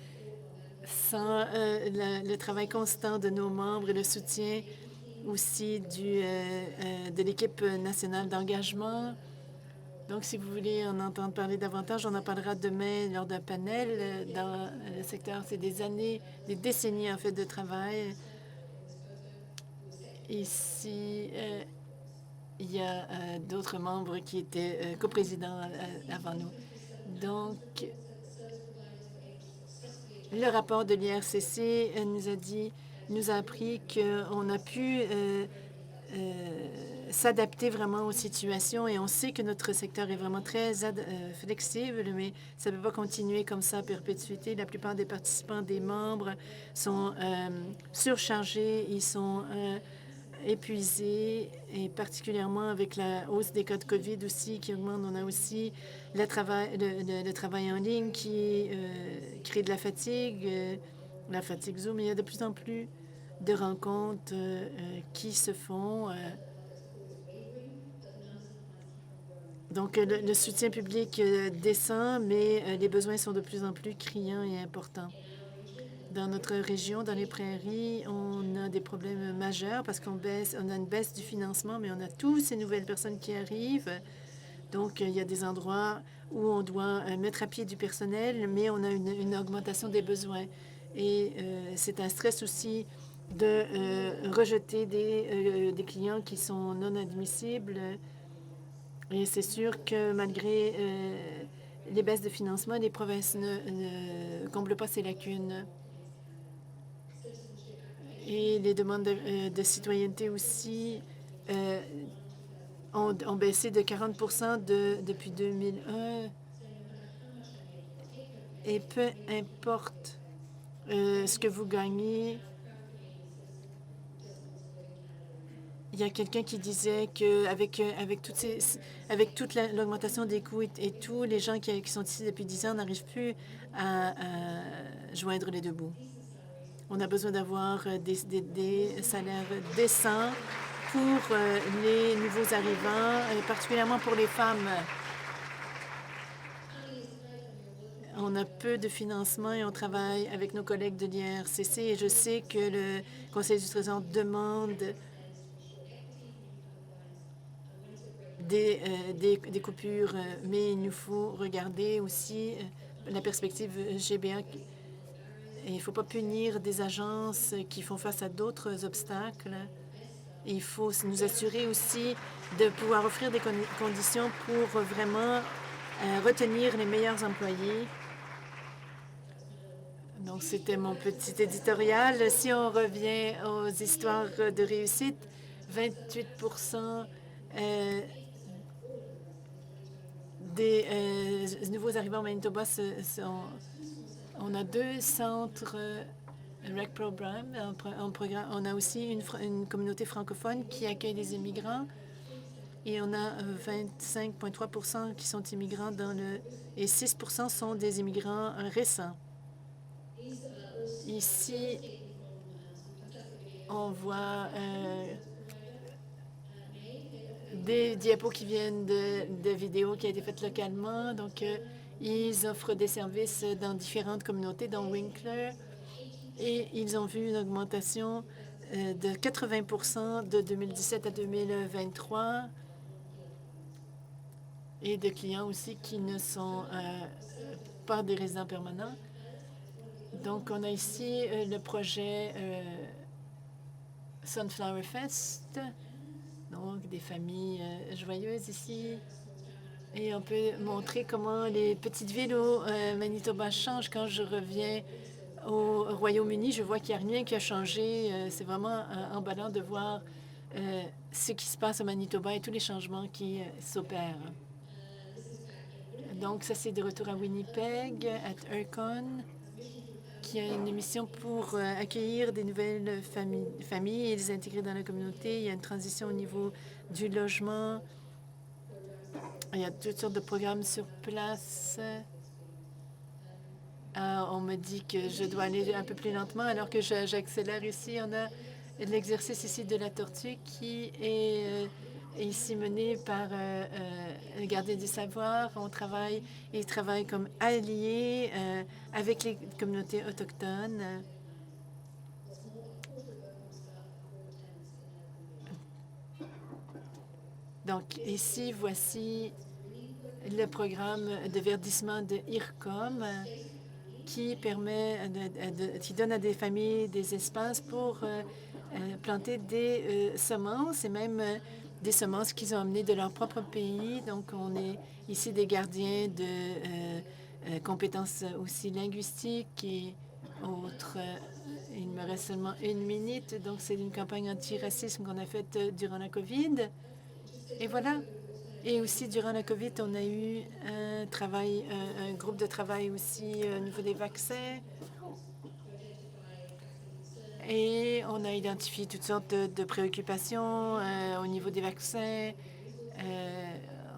sans le travail constant de nos membres et le soutien aussi de l'équipe nationale d'engagement. Donc, si vous voulez en entendre parler davantage, on en parlera demain lors d'un panel dans le secteur. C'est des années, des décennies, en fait, de travail. Ici, il y a d'autres membres qui étaient coprésidents avant nous. Donc, le rapport de l'IRCC nous a appris qu'on a pu s'adapter vraiment aux situations et on sait que notre secteur est vraiment très flexible, mais ça ne peut pas continuer comme ça à perpétuité. La plupart des participants, des membres sont surchargés, ils sont épuisés et particulièrement avec la hausse des cas de COVID aussi qui augmente. On a aussi le travail en ligne qui crée de la fatigue Zoom. Il y a de plus en plus de rencontres qui se font. Donc, le soutien public descend, mais les besoins sont de plus en plus criants et importants. Dans notre région, dans les prairies, on a des problèmes majeurs parce on a une baisse du financement, mais on a toutes ces nouvelles personnes qui arrivent. Donc, il y a des endroits où on doit mettre à pied du personnel, mais on a une augmentation des besoins. Et c'est un stress aussi de rejeter des clients qui sont non admissibles. Et c'est sûr que malgré les baisses de financement, les provinces ne comblent pas ces lacunes. Et les demandes de citoyenneté aussi ont baissé de 40 depuis 2001. Et peu importe ce que vous gagnez, il y a quelqu'un qui disait qu'avec avec toute l'augmentation des coûts et tout, les gens qui sont ici depuis 10 ans n'arrivent plus à joindre les deux bouts. On a besoin d'avoir des salaires décents pour les nouveaux arrivants, particulièrement pour les femmes. On a peu de financement et on travaille avec nos collègues de l'IRCC et je sais que le Conseil du Trésor demande des coupures, mais il nous faut regarder aussi la perspective GBA. Et il ne faut pas punir des agences qui font face à d'autres obstacles. Et il faut nous assurer aussi de pouvoir offrir des conditions pour vraiment retenir les meilleurs employés. Donc, c'était mon petit éditorial. Si on revient aux histoires de réussite, 28 des nouveaux arrivants au Manitoba, on a 2 centres REC Program. On a aussi une communauté francophone qui accueille des immigrants. Et on a 25,3 qui sont immigrants et 6 sont des immigrants récents. Ici, on voit des diapos qui viennent de vidéos qui ont été faites localement. Donc, ils offrent des services dans différentes communautés, dont Winkler. Et ils ont vu une augmentation de 80 de 2017 à 2023. Et de clients aussi qui ne sont pas des résidents permanents. Donc, on a ici le projet Sunflower Fest, donc des familles joyeuses ici. Et on peut montrer comment les petites villes au Manitoba changent. Quand je reviens au Royaume-Uni, je vois qu'il n'y a rien qui a changé. C'est vraiment emballant de voir ce qui se passe au Manitoba et tous les changements qui s'opèrent. Donc, ça, c'est de retour à Winnipeg, à Ercon, qui a une mission pour accueillir des nouvelles familles et les intégrer dans la communauté. Il y a une transition au niveau du logement. Il y a toutes sortes de programmes sur place. On me dit que je dois aller un peu plus lentement alors que j'accélère ici. On a l'exercice ici de la tortue qui est ici mené par le gardien du savoir. Ils travaillent comme alliés avec les communautés autochtones. Donc ici, voici le programme de verdissement de IRCOM qui qui donne à des familles des espaces pour planter des semences et même des semences qu'ils ont amenées de leur propre pays. Donc, on est ici des gardiens de compétences aussi linguistiques et autres. Il me reste seulement 1 minute. Donc, c'est une campagne anti-racisme qu'on a faite durant la COVID. Et voilà. Et aussi, durant la COVID, on a eu un groupe de travail aussi au niveau des vaccins. Et on a identifié toutes sortes de préoccupations au niveau des vaccins.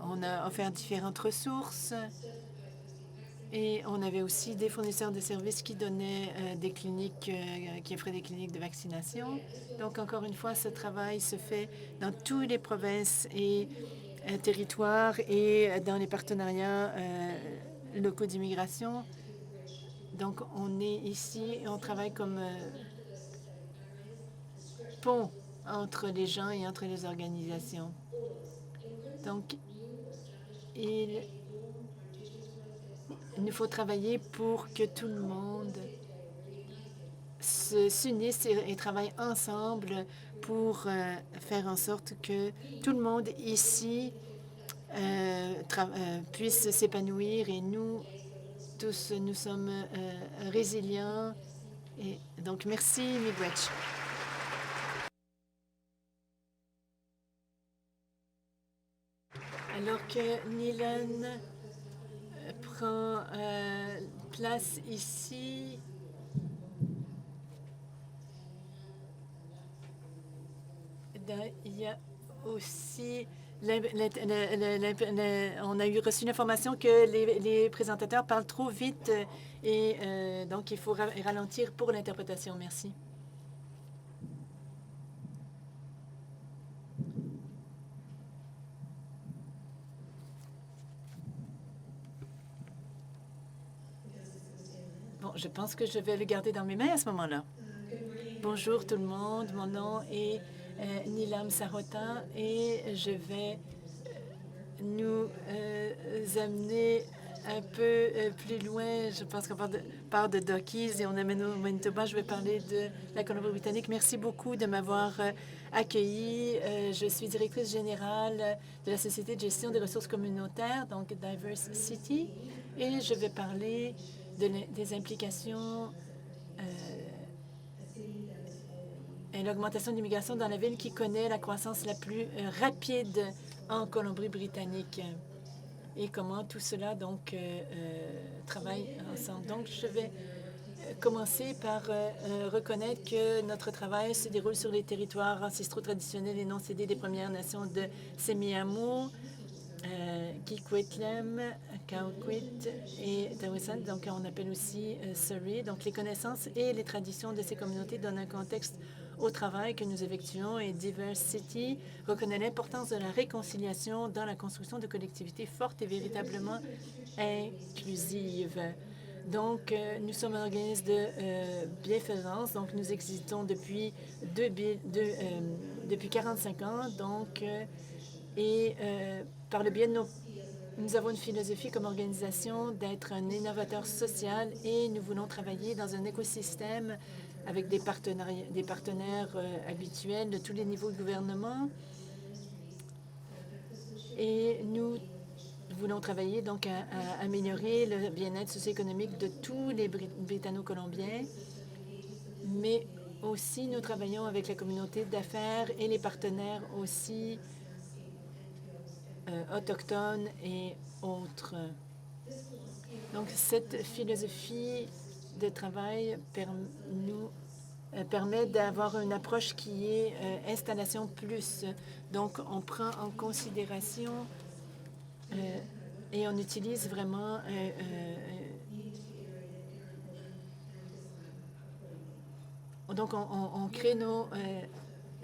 On a offert différentes ressources. Et on avait aussi des fournisseurs de services qui donnaient des cliniques, qui offraient des cliniques de vaccination. Donc, encore une fois, ce travail se fait dans toutes les provinces et territoires et dans les partenariats locaux d'immigration. Donc, on est ici et on travaille comme pont entre les gens et entre les organisations. Donc, il nous faut travailler pour que tout le monde s'unissent et travaillent ensemble pour faire en sorte que tout le monde ici puisse s'épanouir et nous tous, nous sommes résilients. Et donc, merci, Miigwech. Alors que Nilan prend place ici, il y a aussi on a reçu l'information que les présentateurs parlent trop vite et donc il faut ralentir pour l'interprétation. Merci. Bon, je pense que je vais le garder dans mes mains à ce moment-là. Bonjour tout le monde, mon nom est Nilam Sarota et je vais nous amener un peu plus loin. Je pense qu'on part de Dockies et on amène au Manitoba. Je vais parler de la Colombie-Britannique. Merci beaucoup de m'avoir accueilli. Je suis directrice générale de la Société de gestion des ressources communautaires, donc Diverse City, et je vais parler des implications et l'augmentation de l'immigration dans la ville qui connaît la croissance la plus rapide en Colombie-Britannique et comment tout cela donc travaille ensemble. Donc, je vais commencer par reconnaître que notre travail se déroule sur les territoires ancestraux traditionnels et non cédés des Premières Nations de Semiahmoo, Kikwetlam, Kaukwit et Tawisan, donc on appelle aussi Surrey. Donc, les connaissances et les traditions de ces communautés donnent un contexte au travail que nous effectuons et Diverse City reconnaît l'importance de la réconciliation dans la construction de collectivités fortes et véritablement inclusives. Donc, nous sommes un organisme de bienfaisance. Donc, nous existons depuis 45 ans. Donc, par le biais de nous avons une philosophie comme organisation d'être un innovateur social et nous voulons travailler dans un écosystème avec des partenaires habituels de tous les niveaux de gouvernement. Et nous voulons travailler donc à améliorer le bien-être socio-économique de tous les Britanno-Colombiens, mais aussi nous travaillons avec la communauté d'affaires et les partenaires aussi autochtones et autres. Donc, cette philosophie de travail permet d'avoir une approche qui est installation plus. Donc, on prend en considération et on utilise vraiment donc, on crée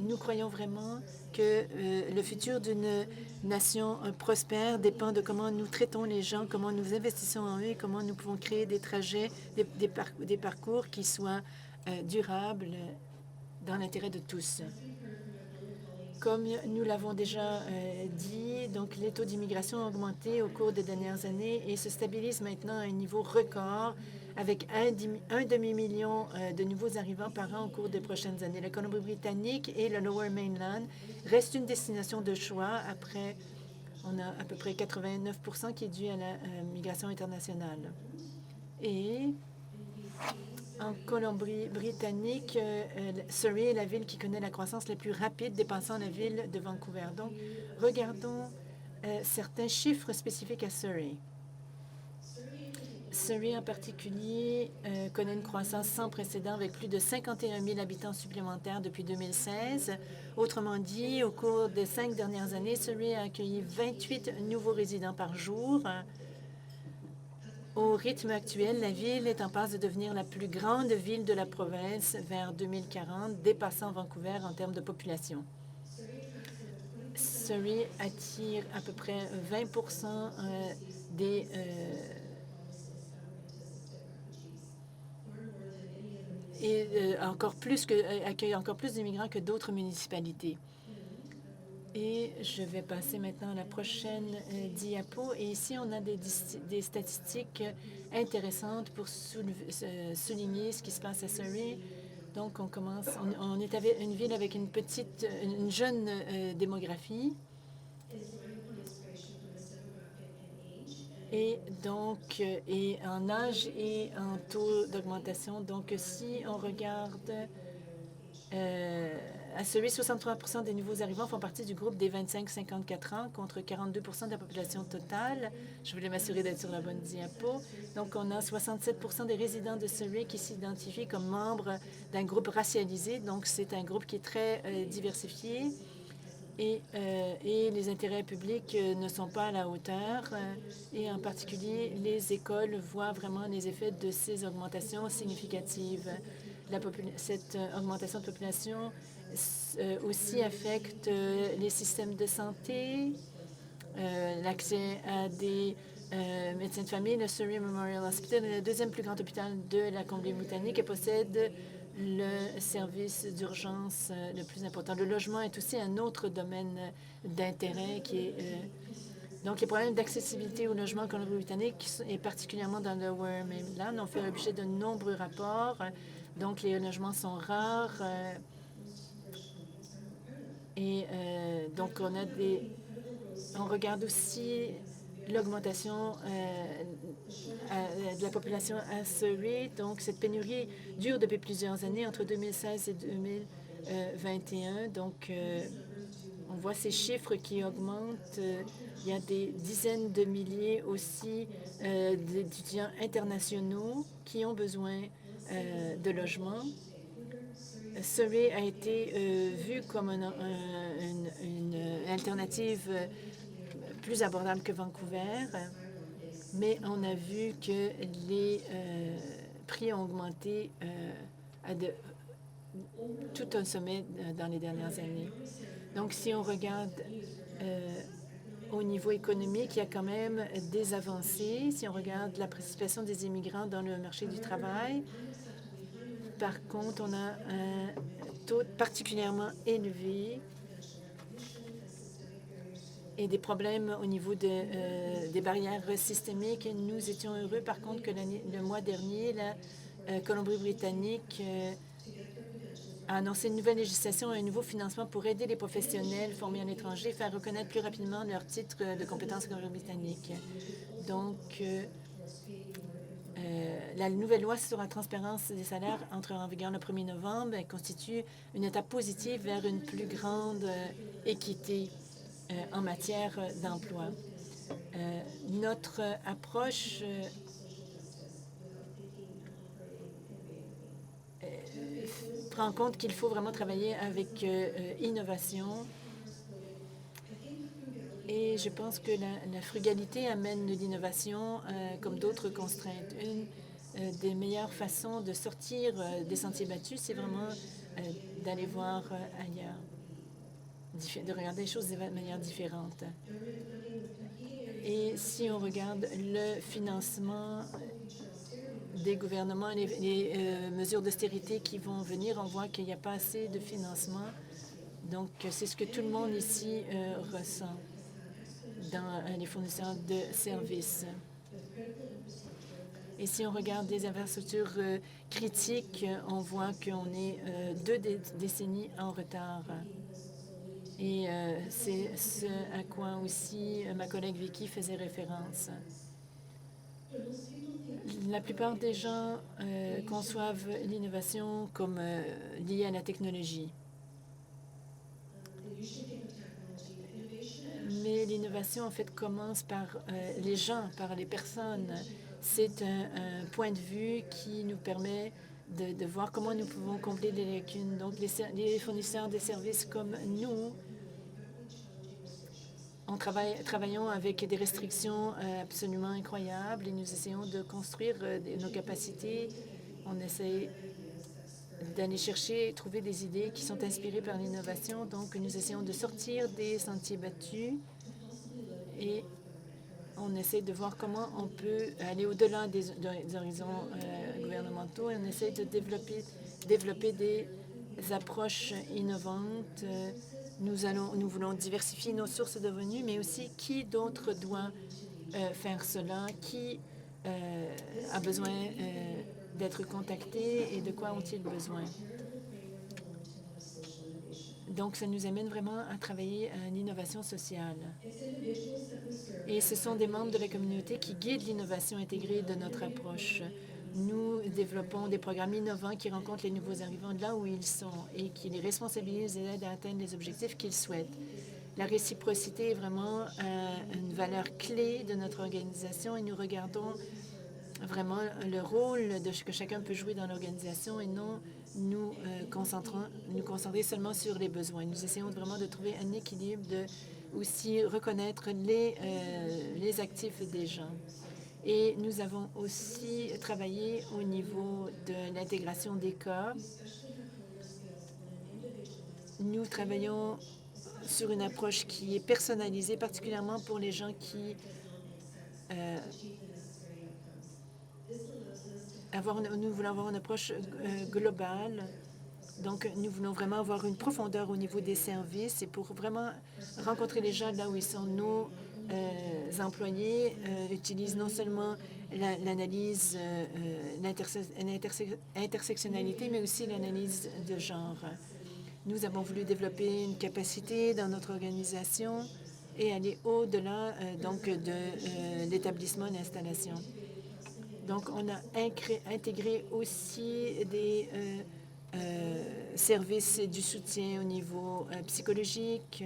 nous croyons vraiment que le futur d'une nation prospère dépend de comment nous traitons les gens, comment nous investissons en eux et comment nous pouvons créer des trajets, des parcours qui soient durables dans l'intérêt de tous. Comme nous l'avons déjà dit, donc les taux d'immigration ont augmenté au cours des dernières années et se stabilisent maintenant à un niveau record avec un demi-million de nouveaux arrivants par an au cours des prochaines années. La Colombie-Britannique et le Lower Mainland restent une destination de choix. Après, on a à peu près 89 % qui est dû à la migration internationale. Et en Colombie-Britannique, Surrey est la ville qui connaît la croissance la plus rapide, dépassant la ville de Vancouver. Donc, regardons certains chiffres spécifiques à Surrey. Surrey, en particulier, connaît une croissance sans précédent avec plus de 51 000 habitants supplémentaires depuis 2016. Autrement dit, au cours des 5 dernières années, Surrey a accueilli 28 nouveaux résidents par jour. Au rythme actuel, la ville est en passe de devenir la plus grande ville de la province vers 2040, dépassant Vancouver en termes de population. Surrey attire à peu près 20 % des accueille encore plus d'immigrants que d'autres municipalités. Et je vais passer maintenant à la prochaine diapo. Et ici, on a des statistiques intéressantes pour souligner ce qui se passe à Surrey. Donc, on est avec une ville avec une jeune démographie. Et donc, et en âge et en taux d'augmentation. Donc, si on regarde à celui, 63% des nouveaux arrivants font partie du groupe des 25-54 ans contre 42% de la population totale. Je voulais m'assurer d'être sur la bonne diapo. Donc, on a 67% des résidents de Surrey qui s'identifient comme membres d'un groupe racialisé. Donc, c'est un groupe qui est très diversifié. Et les intérêts publics ne sont pas à la hauteur. Et en particulier, les écoles voient vraiment les effets de ces augmentations significatives. Cette augmentation de population aussi affecte les systèmes de santé, l'accès à des médecins de famille. Le Surrey Memorial Hospital est le deuxième plus grand hôpital de la Colombie-Britannique et possède le service d'urgence le plus important. Le logement est aussi un autre domaine d'intérêt qui est... donc, les problèmes d'accessibilité au logement en Colombie-Britannique, et particulièrement dans le Lower Mainland, ont fait l'objet de nombreux rapports. Donc, les logements sont rares. Donc, on regarde aussi l'augmentation de la population à Surrey. Donc, cette pénurie dure depuis plusieurs années, entre 2016 et 2021. Donc, on voit ces chiffres qui augmentent. Il y a des dizaines de milliers aussi d'étudiants internationaux qui ont besoin de logements. Surrey a été vu comme une alternative plus abordable que Vancouver, mais on a vu que les prix ont augmenté à tout un sommet dans les dernières années. Donc, si on regarde au niveau économique, il y a quand même des avancées. Si on regarde la participation des immigrants dans le marché du travail, par contre, on a un taux particulièrement élevé et des problèmes au niveau des barrières systémiques. Nous étions heureux, par contre, que le mois dernier, la Colombie-Britannique a annoncé une nouvelle législation et un nouveau financement pour aider les professionnels formés à l'étranger à faire reconnaître plus rapidement leur titre de compétence Colombie-Britannique. Donc, la nouvelle loi sur la transparence des salaires entre en vigueur le 1er novembre. Elle constitue une étape positive vers une plus grande équité en matière d'emploi. Notre approche prend en compte qu'il faut vraiment travailler avec innovation. Et je pense que la frugalité amène de l'innovation comme d'autres contraintes. Une des meilleures façons de sortir des sentiers battus, c'est vraiment d'aller voir ailleurs, de regarder les choses de manière différente. Et si on regarde le financement des gouvernements, les mesures d'austérité qui vont venir, on voit qu'il n'y a pas assez de financement. Donc, c'est ce que tout le monde ici ressent dans les fournisseurs de services. Et si on regarde des infrastructures critiques, on voit qu'on est 2 décennies en retard. Et c'est ce à quoi aussi ma collègue Vicky faisait référence. La plupart des gens conçoivent l'innovation comme liée à la technologie. Mais l'innovation, en fait, commence par les gens, par les personnes. C'est un point de vue qui nous permet de voir comment nous pouvons combler les lacunes. Donc, les fournisseurs de services comme nous, travaillons avec des restrictions absolument incroyables et nous essayons de construire nos capacités. On essaie d'aller chercher, trouver des idées qui sont inspirées par l'innovation. Donc, nous essayons de sortir des sentiers battus et on essaie de voir comment on peut aller au-delà des horizons gouvernementaux et on essaie de développer des approches innovantes. Nous voulons diversifier nos sources de revenus, mais aussi qui d'autre doit faire cela, qui a besoin d'être contacté et de quoi ont-ils besoin. Donc, ça nous amène vraiment à travailler à l'innovation sociale. Et ce sont des membres de la communauté qui guident l'innovation intégrée de notre approche. Nous développons des programmes innovants qui rencontrent les nouveaux arrivants là où ils sont et qui les responsabilisent et aident à atteindre les objectifs qu'ils souhaitent. La réciprocité est vraiment une valeur clé de notre organisation et nous regardons vraiment le rôle que chacun peut jouer dans l'organisation et non nous concentrer seulement sur les besoins. Nous essayons vraiment de trouver un équilibre, de aussi reconnaître les actifs des gens. Et nous avons aussi travaillé au niveau de l'intégration des cas. Nous travaillons sur une approche qui est personnalisée, particulièrement pour les gens qui nous voulons avoir une approche globale. Donc, nous voulons vraiment avoir une profondeur au niveau des services et pour vraiment rencontrer les gens là où ils sont. Nos employés utilisent non seulement l'analyse, l'intersectionnalité, mais aussi l'analyse de genre. Nous avons voulu développer une capacité dans notre organisation et aller au-delà donc de l'établissement et l'installation. Donc, on a intégré aussi des services et du soutien au niveau psychologique.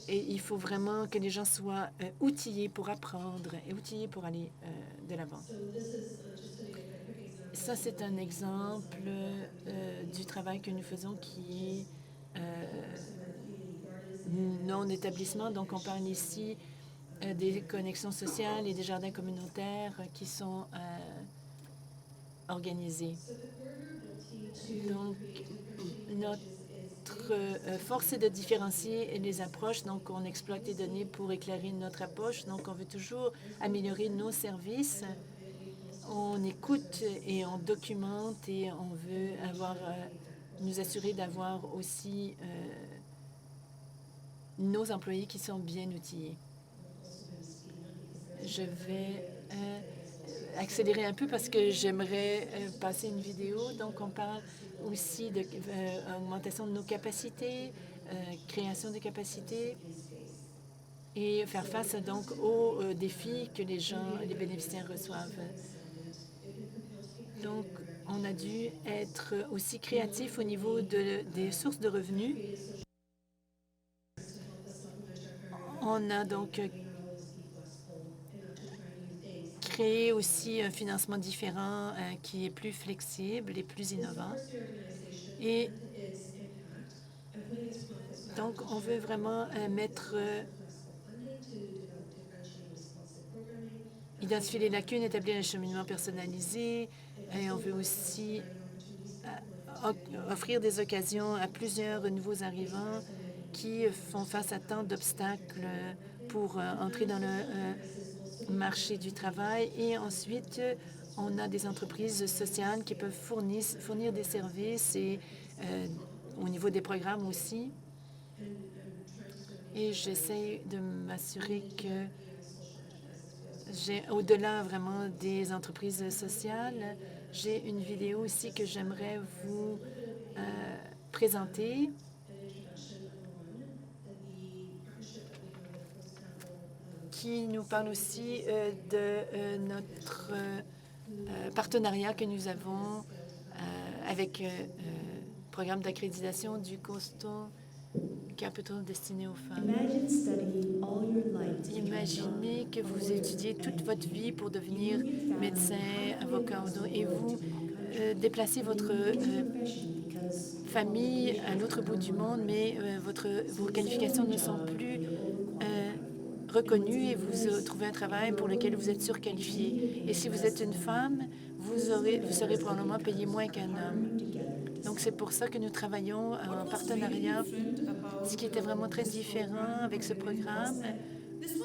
Et il faut vraiment que les gens soient outillés pour apprendre et outillés pour aller de l'avant. Ça, c'est un exemple du travail que nous faisons qui est non établissement. Donc, on parle ici des connexions sociales et des jardins communautaires qui sont organisés. Donc, notre force est de différencier les approches. Donc, on exploite les données pour éclairer notre approche. Donc, on veut toujours améliorer nos services. On écoute et on documente et on veut nous assurer d'avoir aussi nos employés qui sont bien outillés. Je vais accélérer un peu parce que j'aimerais passer une vidéo. Donc, on parle aussi d'augmentation de nos capacités, création de capacités et faire face donc aux défis que les bénéficiaires reçoivent. Donc, on a dû être aussi créatif au niveau des sources de revenus. On a donc créé aussi un financement différent qui est plus flexible et plus innovant. Et donc, on veut vraiment identifier les lacunes, établir un cheminement personnalisé, et on veut aussi offrir des occasions à plusieurs nouveaux arrivants qui font face à tant d'obstacles pour entrer dans le marché du travail. Et ensuite, on a des entreprises sociales qui peuvent fournir des services et au niveau des programmes aussi. Et j'essaie de m'assurer que au-delà vraiment des entreprises sociales, j'ai une vidéo aussi que j'aimerais vous présenter. Qui nous parle aussi de notre partenariat que nous avons avec le programme d'accréditation du Coastal Capital destiné aux femmes. Imaginez que vous étudiez toute votre vie pour devenir médecin, avocat, et vous déplacez votre famille à l'autre bout du monde, mais vos qualifications ne sont plus reconnues et vous trouvez un travail pour lequel vous êtes surqualifié. Et si vous êtes une femme, vous serez probablement payé moins qu'un homme. Donc, c'est pour ça que nous travaillons en partenariat. Ce qui était vraiment très différent avec ce programme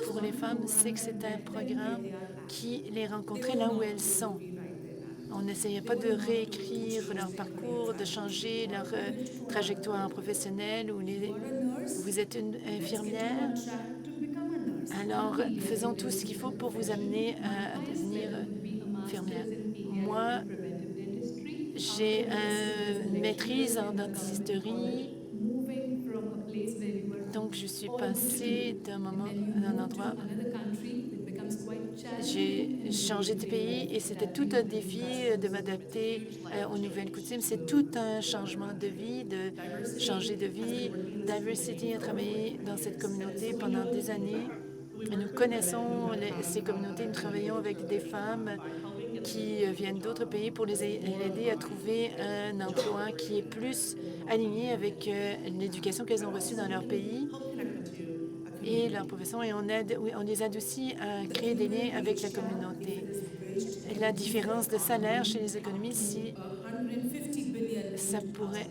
pour les femmes, c'est que c'est un programme qui les rencontrait là où elles sont. On n'essayait pas de réécrire leur parcours, de changer leur trajectoire professionnelle. Vous êtes une infirmière, alors faisons tout ce qu'il faut pour vous amener à devenir infirmière. Moi, j'ai une maîtrise en dentisterie suis passée d'un endroit. J'ai changé de pays et c'était tout un défi de m'adapter aux nouvelles coutumes. C'est tout un changement de vie, de changer de vie. Diversity a travaillé dans cette communauté pendant des années. Nous connaissons ces communautés. Nous travaillons avec des femmes qui viennent d'autres pays pour les aider à trouver un emploi qui est plus aligné avec l'éducation qu'elles ont reçue dans leur pays et leur profession. Et on les aide aussi à créer des liens avec la communauté. La différence de salaire chez les économistes, ça pourrait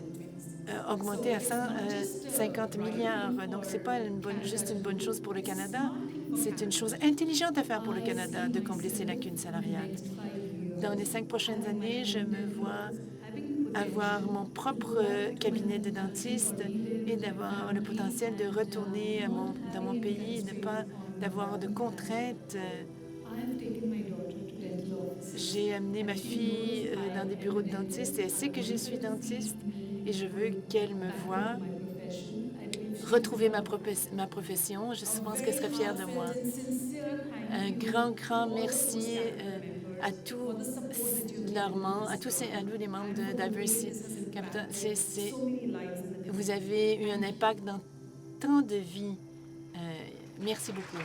augmenter à 150 milliards. Donc, ce n'est pas juste une bonne chose pour le Canada. C'est une chose intelligente à faire pour le Canada de combler ces lacunes salariales. Dans les 5 prochaines années, je me vois avoir mon propre cabinet de dentiste et d'avoir le potentiel de retourner dans mon pays, de ne pas d'avoir de contraintes. J'ai amené ma fille dans des bureaux de dentiste et elle sait que je suis dentiste et je veux qu'elle me voie retrouver ma profession. Je pense qu'elle serait fière de moi. Un grand merci à tous leurs membres, à tous les membres de Diversity Capital. Vous avez eu un impact dans tant de vies. Merci beaucoup.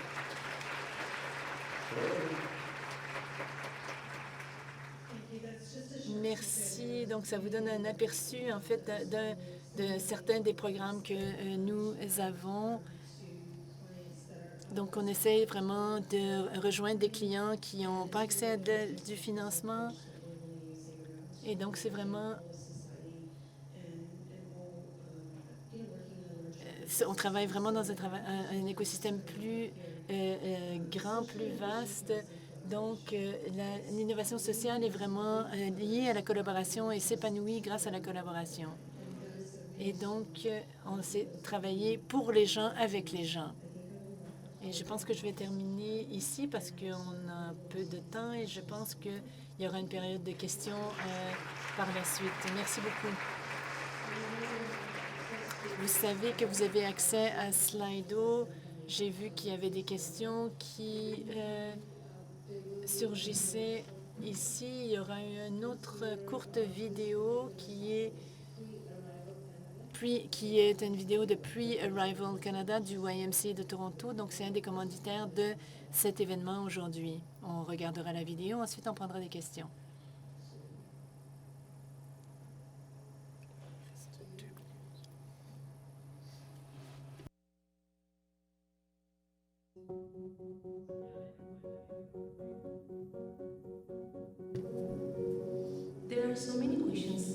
Merci. Donc, ça vous donne un aperçu, en fait, de certains des programmes que nous avons. Donc, on essaie vraiment de rejoindre des clients qui n'ont pas accès à du financement. Et donc, c'est vraiment... on travaille vraiment dans un écosystème plus grand, plus vaste. Donc, l'innovation sociale est vraiment liée à la collaboration et s'épanouit grâce à la collaboration. Et donc, on s'est travaillé pour les gens, avec les gens. Et je pense que je vais terminer ici parce qu'on a peu de temps et je pense qu'il y aura une période de questions par la suite. Merci beaucoup. Vous savez que vous avez accès à Slido. J'ai vu qu'il y avait des questions qui surgissaient ici. Il y aura une autre courte vidéo qui est une vidéo de Pre-Arrival Canada du YMCA de Toronto. Donc, c'est un des commanditaires de cet événement aujourd'hui. On regardera la vidéo. Ensuite, on prendra des questions.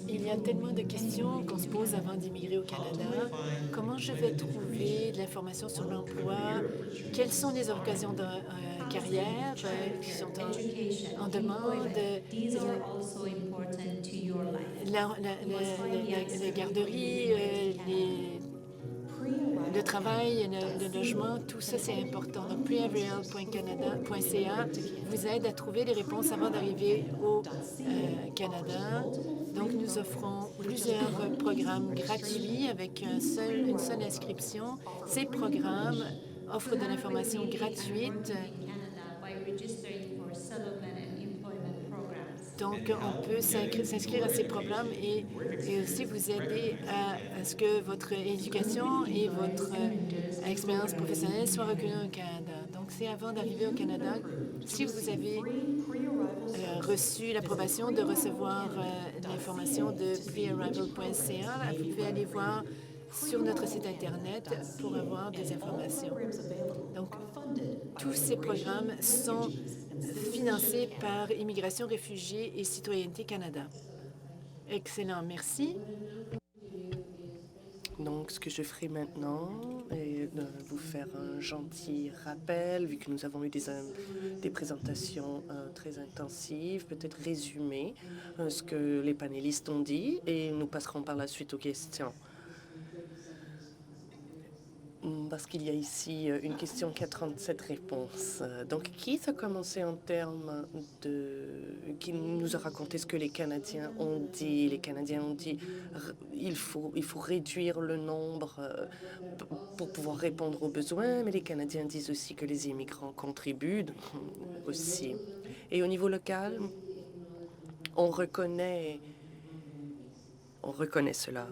Il y a tellement de questions qu'on se pose avant d'immigrer au Canada. Comment je vais trouver de l'information sur l'emploi? Quelles sont les occasions de carrière qui sont en demande? Les garderies, le travail, le logement, tout ça, c'est important. Donc, preavril.ca vous aide à trouver les réponses avant d'arriver au Canada. Donc, nous offrons plusieurs programmes gratuits avec une seule inscription. Ces programmes offrent de l'information gratuite. Donc, on peut s'inscrire à ces programmes et aussi vous aider à ce que votre éducation et votre expérience professionnelle soient reconnues au Canada. Donc, c'est avant d'arriver au Canada. Si vous avez reçu l'approbation de recevoir l'information de prearrival.ca, vous pouvez aller voir sur notre site Internet pour avoir des informations. Donc, tous ces programmes sont financés par Immigration, Réfugiés et Citoyenneté Canada. Excellent, merci. Donc, ce que je ferai maintenant est de vous faire un gentil rappel, vu que nous avons eu des présentations très intensives, peut-être résumer ce que les panélistes ont dit, et nous passerons par la suite aux questions. parce qu'il y a ici une question qui a 37 réponses. Donc, Keith a commencé en termes qui nous a raconté ce que les Canadiens ont dit. Les Canadiens ont dit il faut réduire le nombre pour pouvoir répondre aux besoins, mais les Canadiens disent aussi que les immigrants contribuent aussi. Et au niveau local, on reconnaît cela.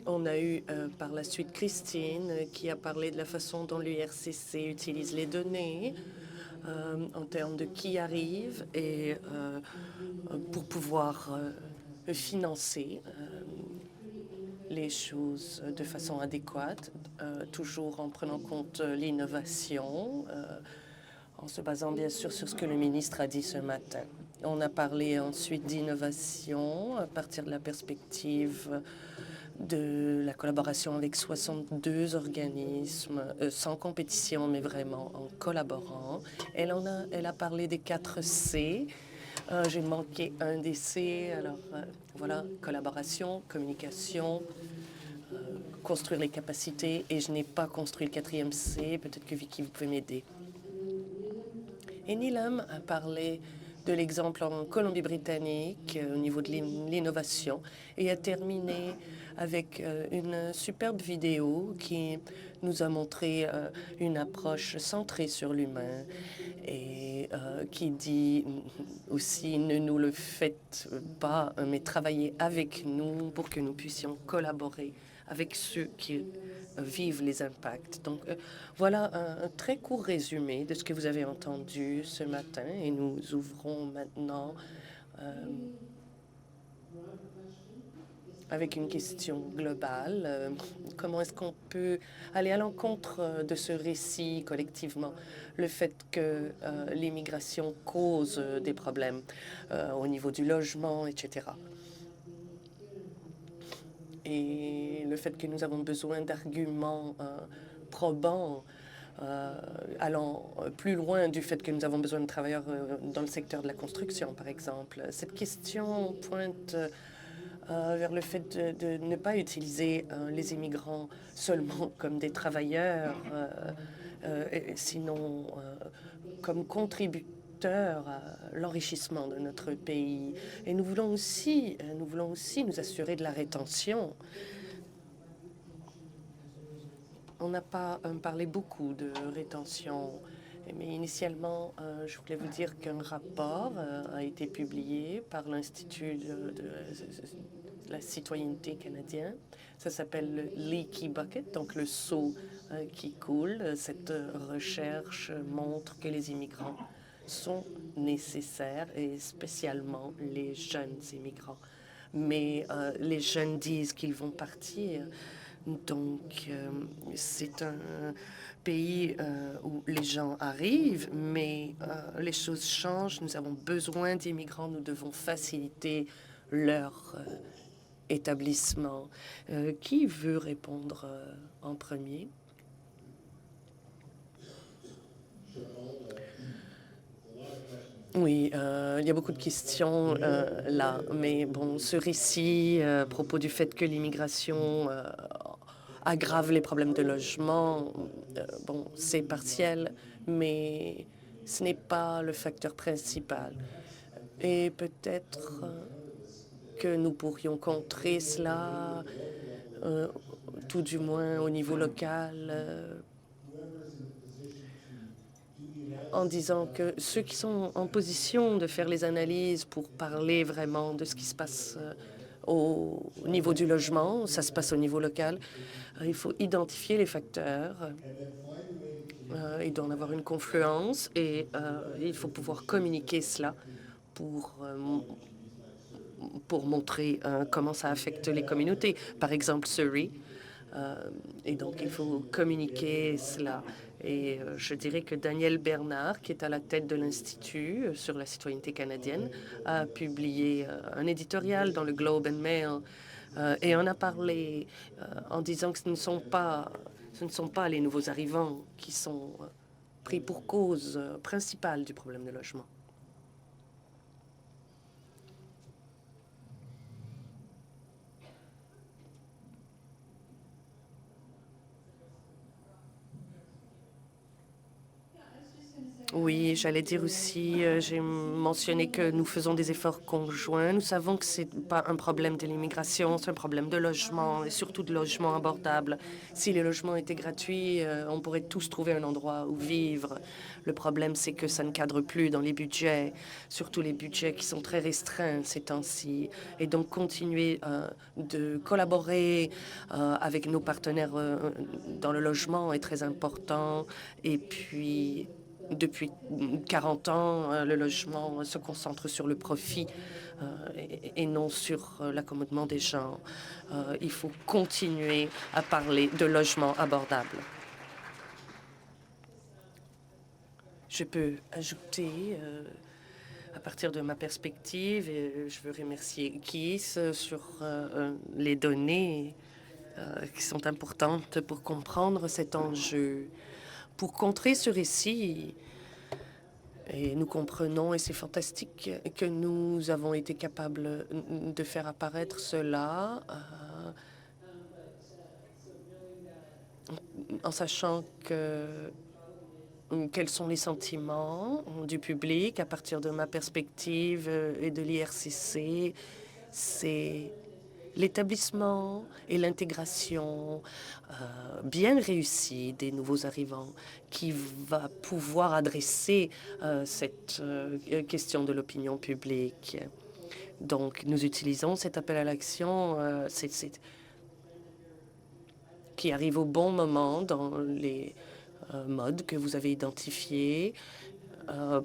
On a eu par la suite Christine qui a parlé de la façon dont l'URCC utilise les données en termes de qui arrive et pour pouvoir financer les choses de façon adéquate, toujours en prenant compte l'innovation, en se basant bien sûr sur ce que le ministre a dit ce matin. On a parlé ensuite d'innovation à partir de la perspective de la collaboration avec 62 organismes, sans compétition, mais vraiment en collaborant. Elle a parlé des 4 C. J'ai manqué un des C. Alors, voilà, collaboration, communication, construire les capacités. Et je n'ai pas construit le 4e C. Peut-être que Vicky, vous pouvez m'aider. Et Nilam a parlé de l'exemple en Colombie-Britannique au niveau de l'innovation et a terminé avec une superbe vidéo qui nous a montré une approche centrée sur l'humain et qui dit aussi ne nous le faites pas, mais travaillez avec nous pour que nous puissions collaborer avec ceux qui vivent les impacts. Donc, voilà un très court résumé de ce que vous avez entendu ce matin et nous ouvrons maintenant avec une question globale. Comment est-ce qu'on peut aller à l'encontre de ce récit collectivement? Le fait que l'immigration cause des problèmes au niveau du logement, etc. Et le fait que nous avons besoin d'arguments probants allant plus loin du fait que nous avons besoin de travailleurs dans le secteur de la construction, par exemple. Cette question pointe vers le fait de ne pas utiliser les immigrants seulement comme des travailleurs, sinon comme contributeurs à l'enrichissement de notre pays. Et nous voulons aussi nous assurer de la rétention. On n'a pas parlé beaucoup de rétention, mais initialement, je voulais vous dire qu'un rapport a été publié par l'Institut de la citoyenneté canadien. Ça s'appelle le Leaky Bucket, donc le seau qui coule. Cette recherche montre que les immigrants sont nécessaires, et spécialement les jeunes immigrants. Mais les jeunes disent qu'ils vont partir. Donc, c'est un pays où les gens arrivent, mais les choses changent. Nous avons besoin d'immigrants. Nous devons faciliter leur établissement. Qui veut répondre en premier? Oui, il y a beaucoup de questions là, mais bon, ce récit à propos du fait que l'immigration aggrave les problèmes de logement, bon, c'est partiel, mais ce n'est pas le facteur principal. Et peut-être que nous pourrions contrer cela, tout du moins au niveau local, en disant que ceux qui sont en position de faire les analyses pour parler vraiment de ce qui se passe au niveau du logement, ça se passe au niveau local, il faut identifier les facteurs. Il doit en avoir une confluence et il faut pouvoir communiquer cela pour montrer comment ça affecte les communautés. Par exemple, Surrey. Et donc, il faut communiquer cela. Et je dirais que Daniel Bernard, qui est à la tête de l'Institut sur la citoyenneté canadienne, a publié un éditorial dans le Globe and Mail et en a parlé en disant que ce ne sont pas les nouveaux arrivants qui sont pris pour cause principale du problème de logement. Oui, j'allais dire aussi, j'ai mentionné que nous faisons des efforts conjoints. Nous savons que c'est pas un problème de l'immigration, c'est un problème de logement et surtout de logement abordable. Si les logements étaient gratuits, on pourrait tous trouver un endroit où vivre. Le problème, c'est que ça ne cadre plus dans les budgets, surtout les budgets qui sont très restreints ces temps-ci. Et donc, continuer de collaborer avec nos partenaires dans le logement est très important. Et puis, depuis 40 ans, le logement se concentre sur le profit et non sur l'accommodement des gens. Il faut continuer à parler de logement abordable. Je peux ajouter, à partir de ma perspective, et je veux remercier Keith sur les données qui sont importantes pour comprendre cet enjeu. Pour contrer ce récit, et nous comprenons, et c'est fantastique, que nous avons été capables de faire apparaître cela en sachant quels sont les sentiments du public à partir de ma perspective et de l'IRCC. C'est l'établissement et l'intégration bien réussie des nouveaux arrivants qui va pouvoir adresser cette question de l'opinion publique. Donc, nous utilisons cet appel à l'action qui arrive au bon moment dans les modes que vous avez identifiés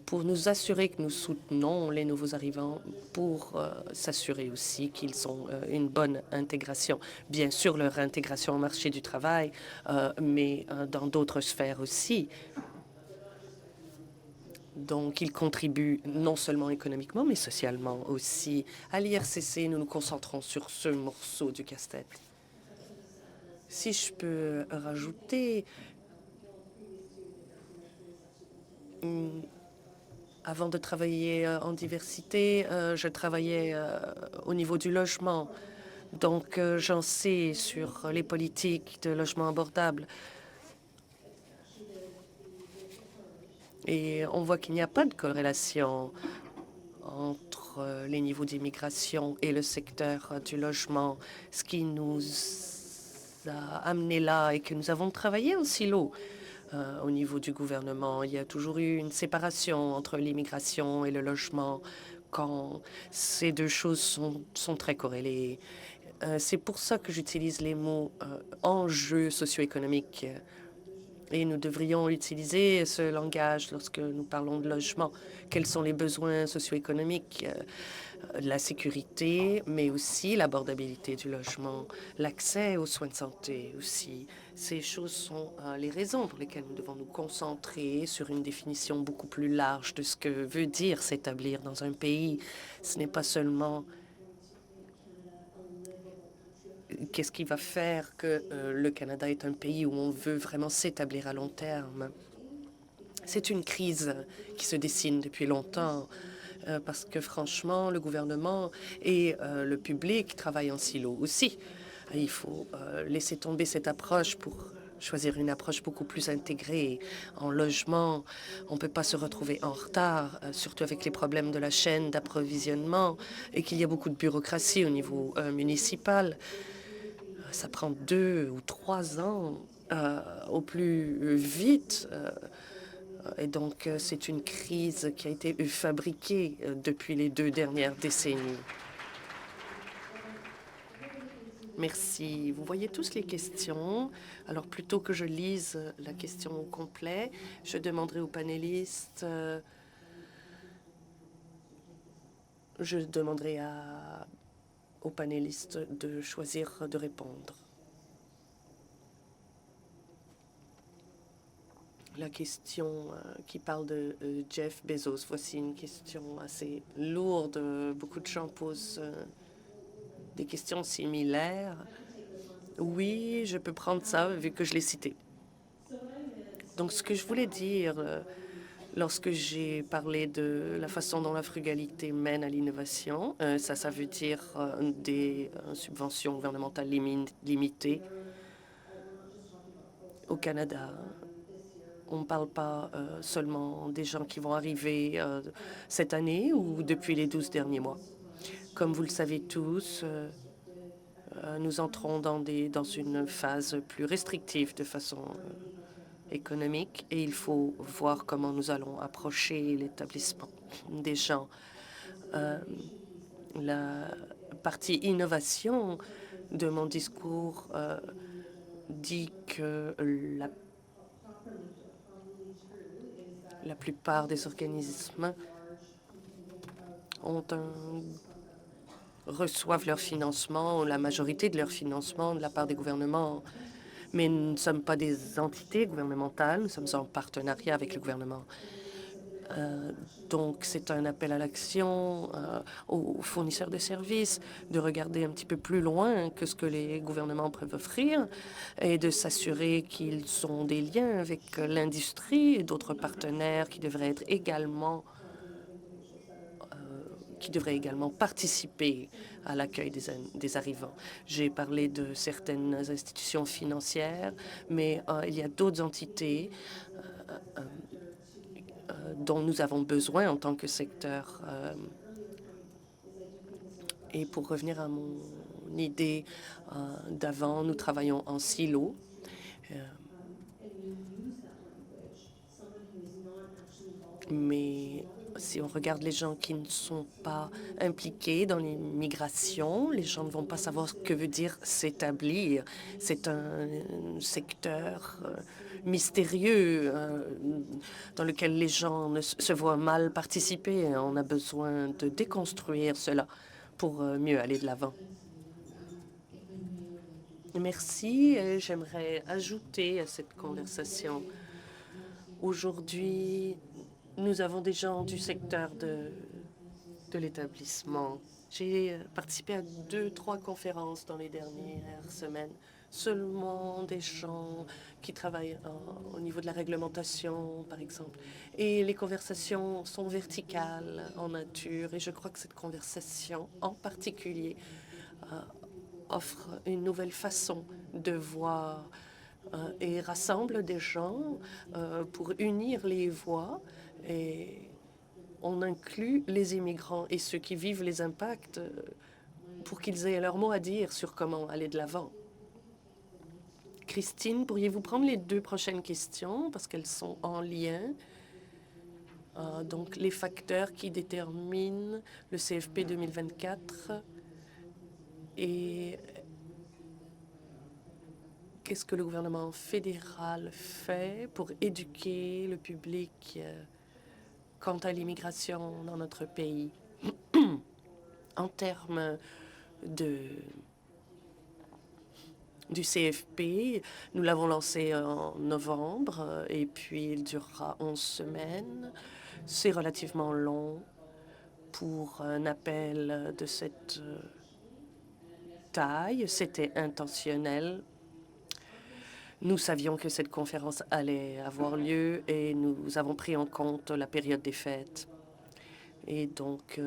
pour nous assurer que nous soutenons les nouveaux arrivants, pour s'assurer aussi qu'ils ont une bonne intégration. Bien sûr, leur intégration au marché du travail, mais dans d'autres sphères aussi. Donc, ils contribuent non seulement économiquement, mais socialement aussi. À l'IRCC, nous nous concentrons sur ce morceau du casse-tête. Si je peux rajouter, avant de travailler en diversité, je travaillais au niveau du logement. Donc, j'en sais sur les politiques de logement abordable. Et on voit qu'il n'y a pas de corrélation entre les niveaux d'immigration et le secteur du logement. Ce qui nous a amené là et que nous avons travaillé en silo au niveau du gouvernement. Il y a toujours eu une séparation entre l'immigration et le logement quand ces deux choses sont très corrélées. C'est pour ça que j'utilise les mots enjeux socio-économiques. Et nous devrions utiliser ce langage lorsque nous parlons de logement. Quels sont les besoins socio-économiques, la sécurité, mais aussi l'abordabilité du logement, l'accès aux soins de santé aussi. Ces choses sont les raisons pour lesquelles nous devons nous concentrer sur une définition beaucoup plus large de ce que veut dire s'établir dans un pays. Ce n'est pas seulement qu'est-ce qui va faire que le Canada est un pays où on veut vraiment s'établir à long terme. C'est une crise qui se dessine depuis longtemps parce que franchement, le gouvernement et le public travaillent en silo aussi. Il faut laisser tomber cette approche pour choisir une approche beaucoup plus intégrée. En logement, on ne peut pas se retrouver en retard, surtout avec les problèmes de la chaîne d'approvisionnement et qu'il y a beaucoup de bureaucratie au niveau municipal. Ça prend 2 ou 3 ans au plus vite. Et donc, c'est une crise qui a été fabriquée depuis les 2 dernières décennies. Merci. Vous voyez tous les questions. Alors, plutôt que je lise la question au complet, je demanderai aux panélistes, aux panélistes de choisir de répondre. La question qui parle de Jeff Bezos, voici une question assez lourde. Beaucoup de gens posent des questions similaires. Oui, je peux prendre ça vu que je l'ai cité. Donc, ce que je voulais dire lorsque j'ai parlé de la façon dont la frugalité mène à l'innovation, ça veut dire des subventions gouvernementales limitées au Canada. On ne parle pas seulement des gens qui vont arriver cette année ou depuis les 12 derniers mois. Comme vous le savez tous, nous entrons dans une phase plus restrictive de façon économique et il faut voir comment nous allons approcher l'établissement des gens. La partie innovation de mon discours dit que la plupart des organismes reçoivent leur financement, la majorité de leur financement de la part des gouvernements. Mais nous ne sommes pas des entités gouvernementales, nous sommes en partenariat avec le gouvernement. Donc, c'est un appel à l'action aux fournisseurs de services de regarder un petit peu plus loin que ce que les gouvernements peuvent offrir et de s'assurer qu'ils ont des liens avec l'industrie et d'autres partenaires qui devraient également participer à l'accueil des arrivants. J'ai parlé de certaines institutions financières, mais il y a d'autres entités dont nous avons besoin en tant que secteur. Et pour revenir à mon idée d'avant, nous travaillons en silo. Mais si on regarde les gens qui ne sont pas impliqués dans les migrations, les gens ne vont pas savoir ce que veut dire s'établir. C'est un secteur mystérieux dans lequel les gens se voient mal participer. On a besoin de déconstruire cela pour mieux aller de l'avant. Merci. J'aimerais ajouter à cette conversation. Aujourd'hui, nous avons des gens du secteur de l'établissement. J'ai participé à 2-3 conférences dans les dernières semaines. Seulement des gens qui travaillent au niveau de la réglementation, par exemple. Et les conversations sont verticales en nature. Et je crois que cette conversation, en particulier, offre une nouvelle façon de voir et rassemble des gens pour unir les voix. Et on inclut les immigrants et ceux qui vivent les impacts pour qu'ils aient leur mot à dire sur comment aller de l'avant. Christine, pourriez-vous prendre les 2 prochaines questions parce qu'elles sont en lien? Donc, les facteurs qui déterminent le CFP 2024 et qu'est-ce que le gouvernement fédéral fait pour éduquer le public quant à l'immigration dans notre pays? En termes du CFP, nous l'avons lancé en novembre et puis il durera 11 semaines. C'est relativement long pour un appel de cette taille. C'était intentionnel. Nous savions que cette conférence allait avoir lieu et nous avons pris en compte la période des fêtes. Et donc,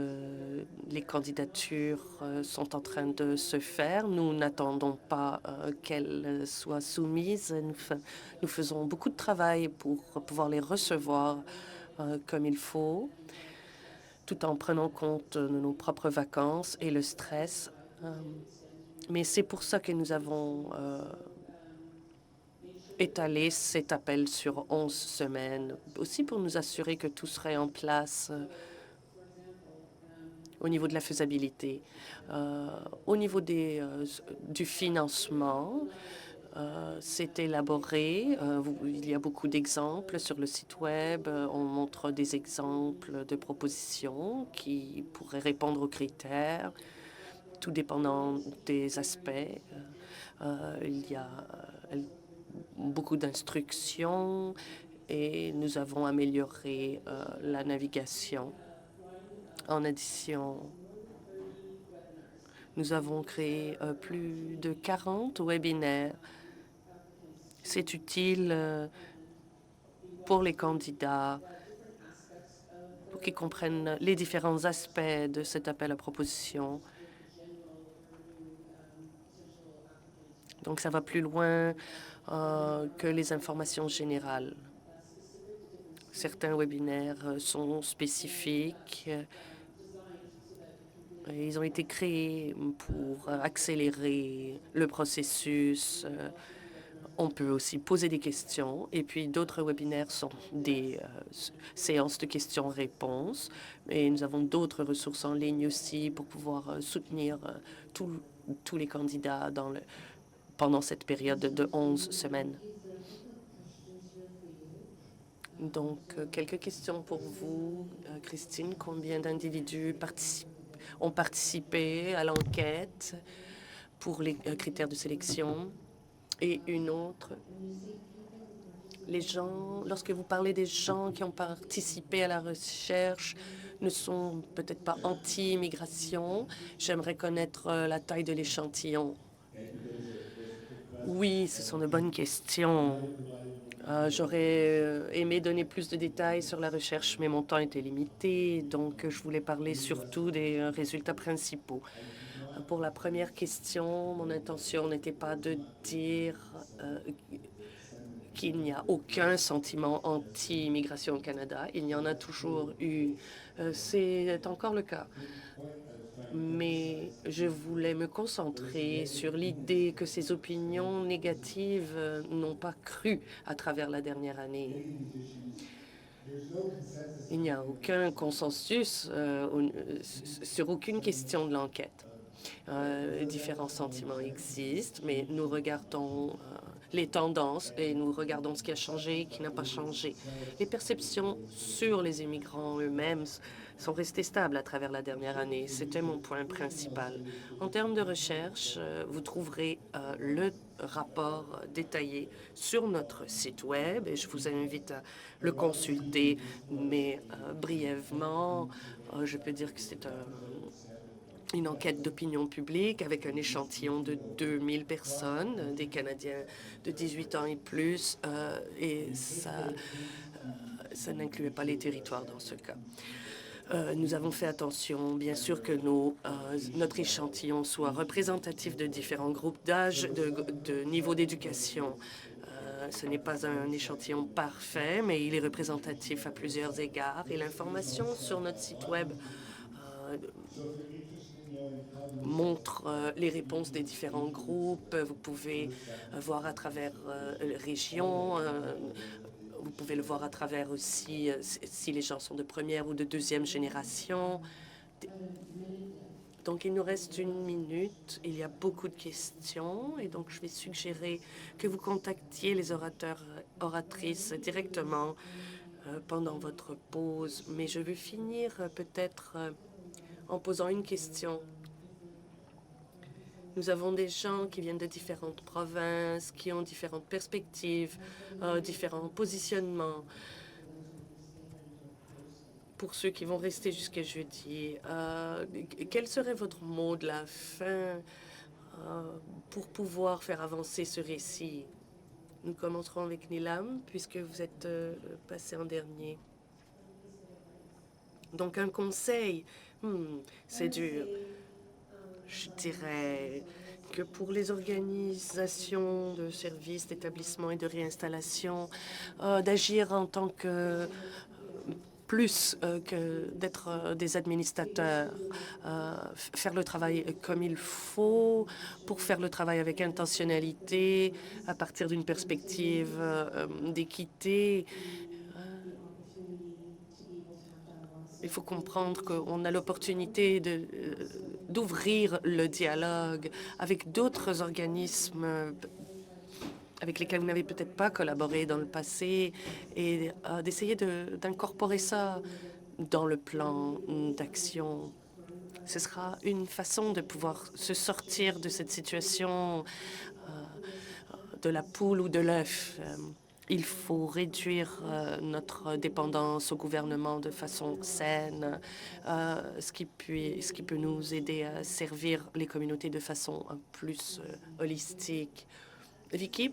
les candidatures sont en train de se faire. Nous n'attendons pas qu'elles soient soumises. Nous faisons beaucoup de travail pour pouvoir les recevoir comme il faut, tout en prenant compte de nos propres vacances et le stress. Mais c'est pour ça que nous avons étalé cet appel sur 11 semaines, aussi pour nous assurer que tout serait en place au niveau de la faisabilité. Au niveau du financement, c'est élaboré. Il y a beaucoup d'exemples sur le site Web. On montre des exemples de propositions qui pourraient répondre aux critères, tout dépendant des aspects. Il y a beaucoup d'instructions et nous avons amélioré la navigation. En addition, nous avons créé plus de 40 webinaires. C'est utile pour les candidats pour qu'ils comprennent les différents aspects de cet appel à proposition. Donc, ça va plus loin que les informations générales. Certains webinaires sont spécifiques. Ils ont été créés pour accélérer le processus. On peut aussi poser des questions. Et puis, d'autres webinaires sont des séances de questions-réponses. Et nous avons d'autres ressources en ligne aussi pour pouvoir soutenir tous les candidats pendant cette période de 11 semaines. Donc, quelques questions pour vous, Christine. Combien d'individus ont participé à l'enquête pour les critères de sélection? Et une autre, lorsque vous parlez des gens qui ont participé à la recherche, ne sont peut-être pas anti-immigration. J'aimerais connaître la taille de l'échantillon. Oui, ce sont de bonnes questions. J'aurais aimé donner plus de détails sur la recherche, mais mon temps était limité, donc je voulais parler surtout des résultats principaux. Pour la première question, mon intention n'était pas de dire qu'il n'y a aucun sentiment anti-immigration au Canada. Il y en a toujours eu. C'est encore le cas. Mais je voulais me concentrer sur l'idée que ces opinions négatives n'ont pas cru à travers la dernière année. Il n'y a aucun consensus sur aucune question de l'enquête. Différents sentiments existent, mais nous regardons les tendances et nous regardons ce qui a changé et qui n'a pas changé. Les perceptions sur les immigrants eux-mêmes sont restées stables à travers la dernière année. C'était mon point principal. En termes de recherche, vous trouverez le rapport détaillé sur notre site Web et je vous invite à le consulter. Mais brièvement, je peux dire que c'est une enquête d'opinion publique avec un échantillon de 2000 personnes, des Canadiens de 18 ans et plus, et ça n'incluait pas les territoires dans ce cas. Nous avons fait attention, bien sûr, que notre échantillon soit représentatif de différents groupes d'âge, de niveau d'éducation. Ce n'est pas un échantillon parfait, mais il est représentatif à plusieurs égards. Et l'information sur notre site Web montre les réponses des différents groupes. Vous pouvez voir à travers les régions. Vous pouvez le voir à travers aussi si les gens sont de première ou de deuxième génération. Donc, il nous reste 1 minute. Il y a beaucoup de questions et donc je vais suggérer que vous contactiez les oratrices directement pendant votre pause. Mais je veux finir peut-être en posant une question. Nous avons des gens qui viennent de différentes provinces, qui ont différentes perspectives, différents positionnements. Pour ceux qui vont rester jusqu'à jeudi, quel serait votre mot de la fin pour pouvoir faire avancer ce récit? Nous commencerons avec Nilam, puisque vous êtes passé en dernier. Donc, un conseil, c'est dur. Je dirais que pour les organisations de services, d'établissements et de réinstallation, d'agir en tant que plus que d'être des administrateurs, faire le travail comme il faut, pour faire le travail avec intentionnalité, à partir d'une perspective d'équité. Il faut comprendre qu'on a l'opportunité d'ouvrir le dialogue avec d'autres organismes avec lesquels vous n'avez peut-être pas collaboré dans le passé et d'essayer d'incorporer ça dans le plan d'action. Ce sera une façon de pouvoir se sortir de cette situation de la poule ou de l'œuf. Il faut réduire notre dépendance au gouvernement de façon saine, ce qui peut nous aider à servir les communautés de façon plus holistique. Vicky,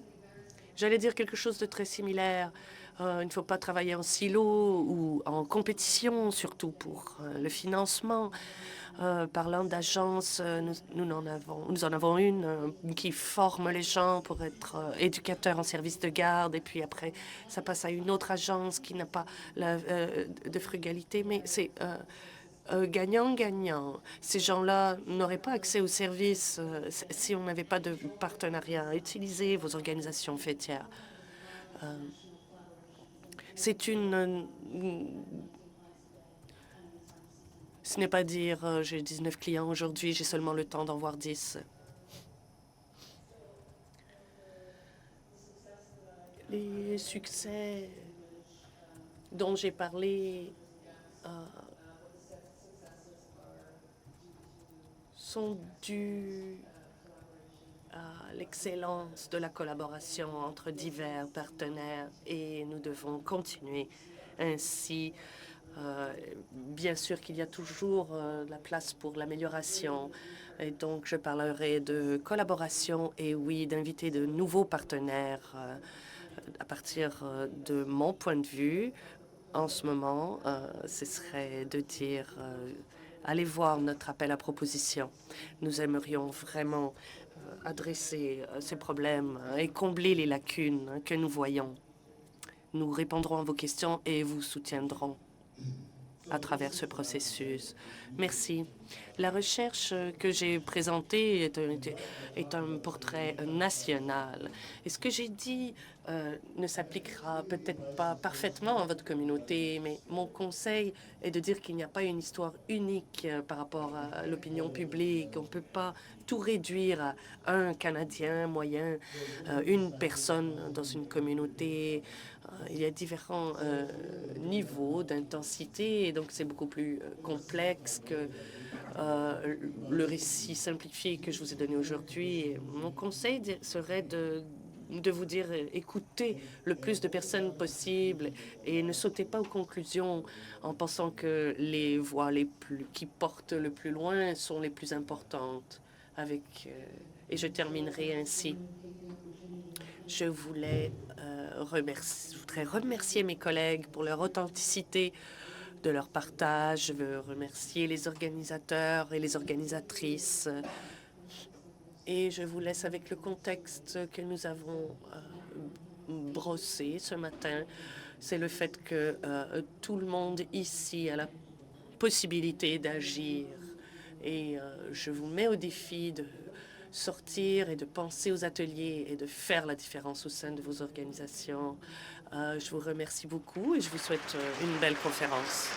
j'allais dire quelque chose de très similaire. Il ne faut pas travailler en silo ou en compétition, surtout pour le financement. Parlant d'agences, nous en avons une qui forme les gens pour être éducateurs en service de garde, et puis après, ça passe à une autre agence qui n'a pas de frugalité, mais c'est gagnant-gagnant. Ces gens-là n'auraient pas accès aux services si on n'avait pas de partenariat. Utilisez vos organisations fêtières. C'est une... Ce n'est pas dire j'ai 19 clients aujourd'hui, j'ai seulement le temps d'en voir 10. Les succès dont j'ai parlé sont dus à l'excellence de la collaboration entre divers partenaires et nous devons continuer ainsi. Bien sûr qu'il y a toujours de la place pour l'amélioration et donc je parlerai de collaboration et oui, d'inviter de nouveaux partenaires à partir de mon point de vue. En ce moment, ce serait de dire allez voir notre appel à proposition. Nous aimerions vraiment adresser ces problèmes et combler les lacunes que nous voyons. Nous répondrons à vos questions et vous soutiendrons à travers ce processus. Merci. La recherche que j'ai présentée est un portrait national. Et ce que j'ai dit ne s'appliquera peut-être pas parfaitement à votre communauté, mais mon conseil est de dire qu'il n'y a pas une histoire unique par rapport à l'opinion publique. On ne peut pas tout réduire à un Canadien moyen, une personne dans une communauté. Il y a différents niveaux d'intensité, et donc c'est beaucoup plus complexe que le récit simplifié que je vous ai donné aujourd'hui. Mon conseil serait de vous dire écoutez le plus de personnes possible et ne sautez pas aux conclusions en pensant que les voix qui portent le plus loin sont les plus importantes. Et je terminerai ainsi. Je voudrais remercier mes collègues pour leur authenticité, de leur partage. Je veux remercier les organisateurs et les organisatrices. Et je vous laisse avec le contexte que nous avons brossé ce matin. C'est le fait que tout le monde ici a la possibilité d'agir. Et je vous mets au défi de sortir et de penser aux ateliers et de faire la différence au sein de vos organisations. Je vous remercie beaucoup et je vous souhaite une belle conférence.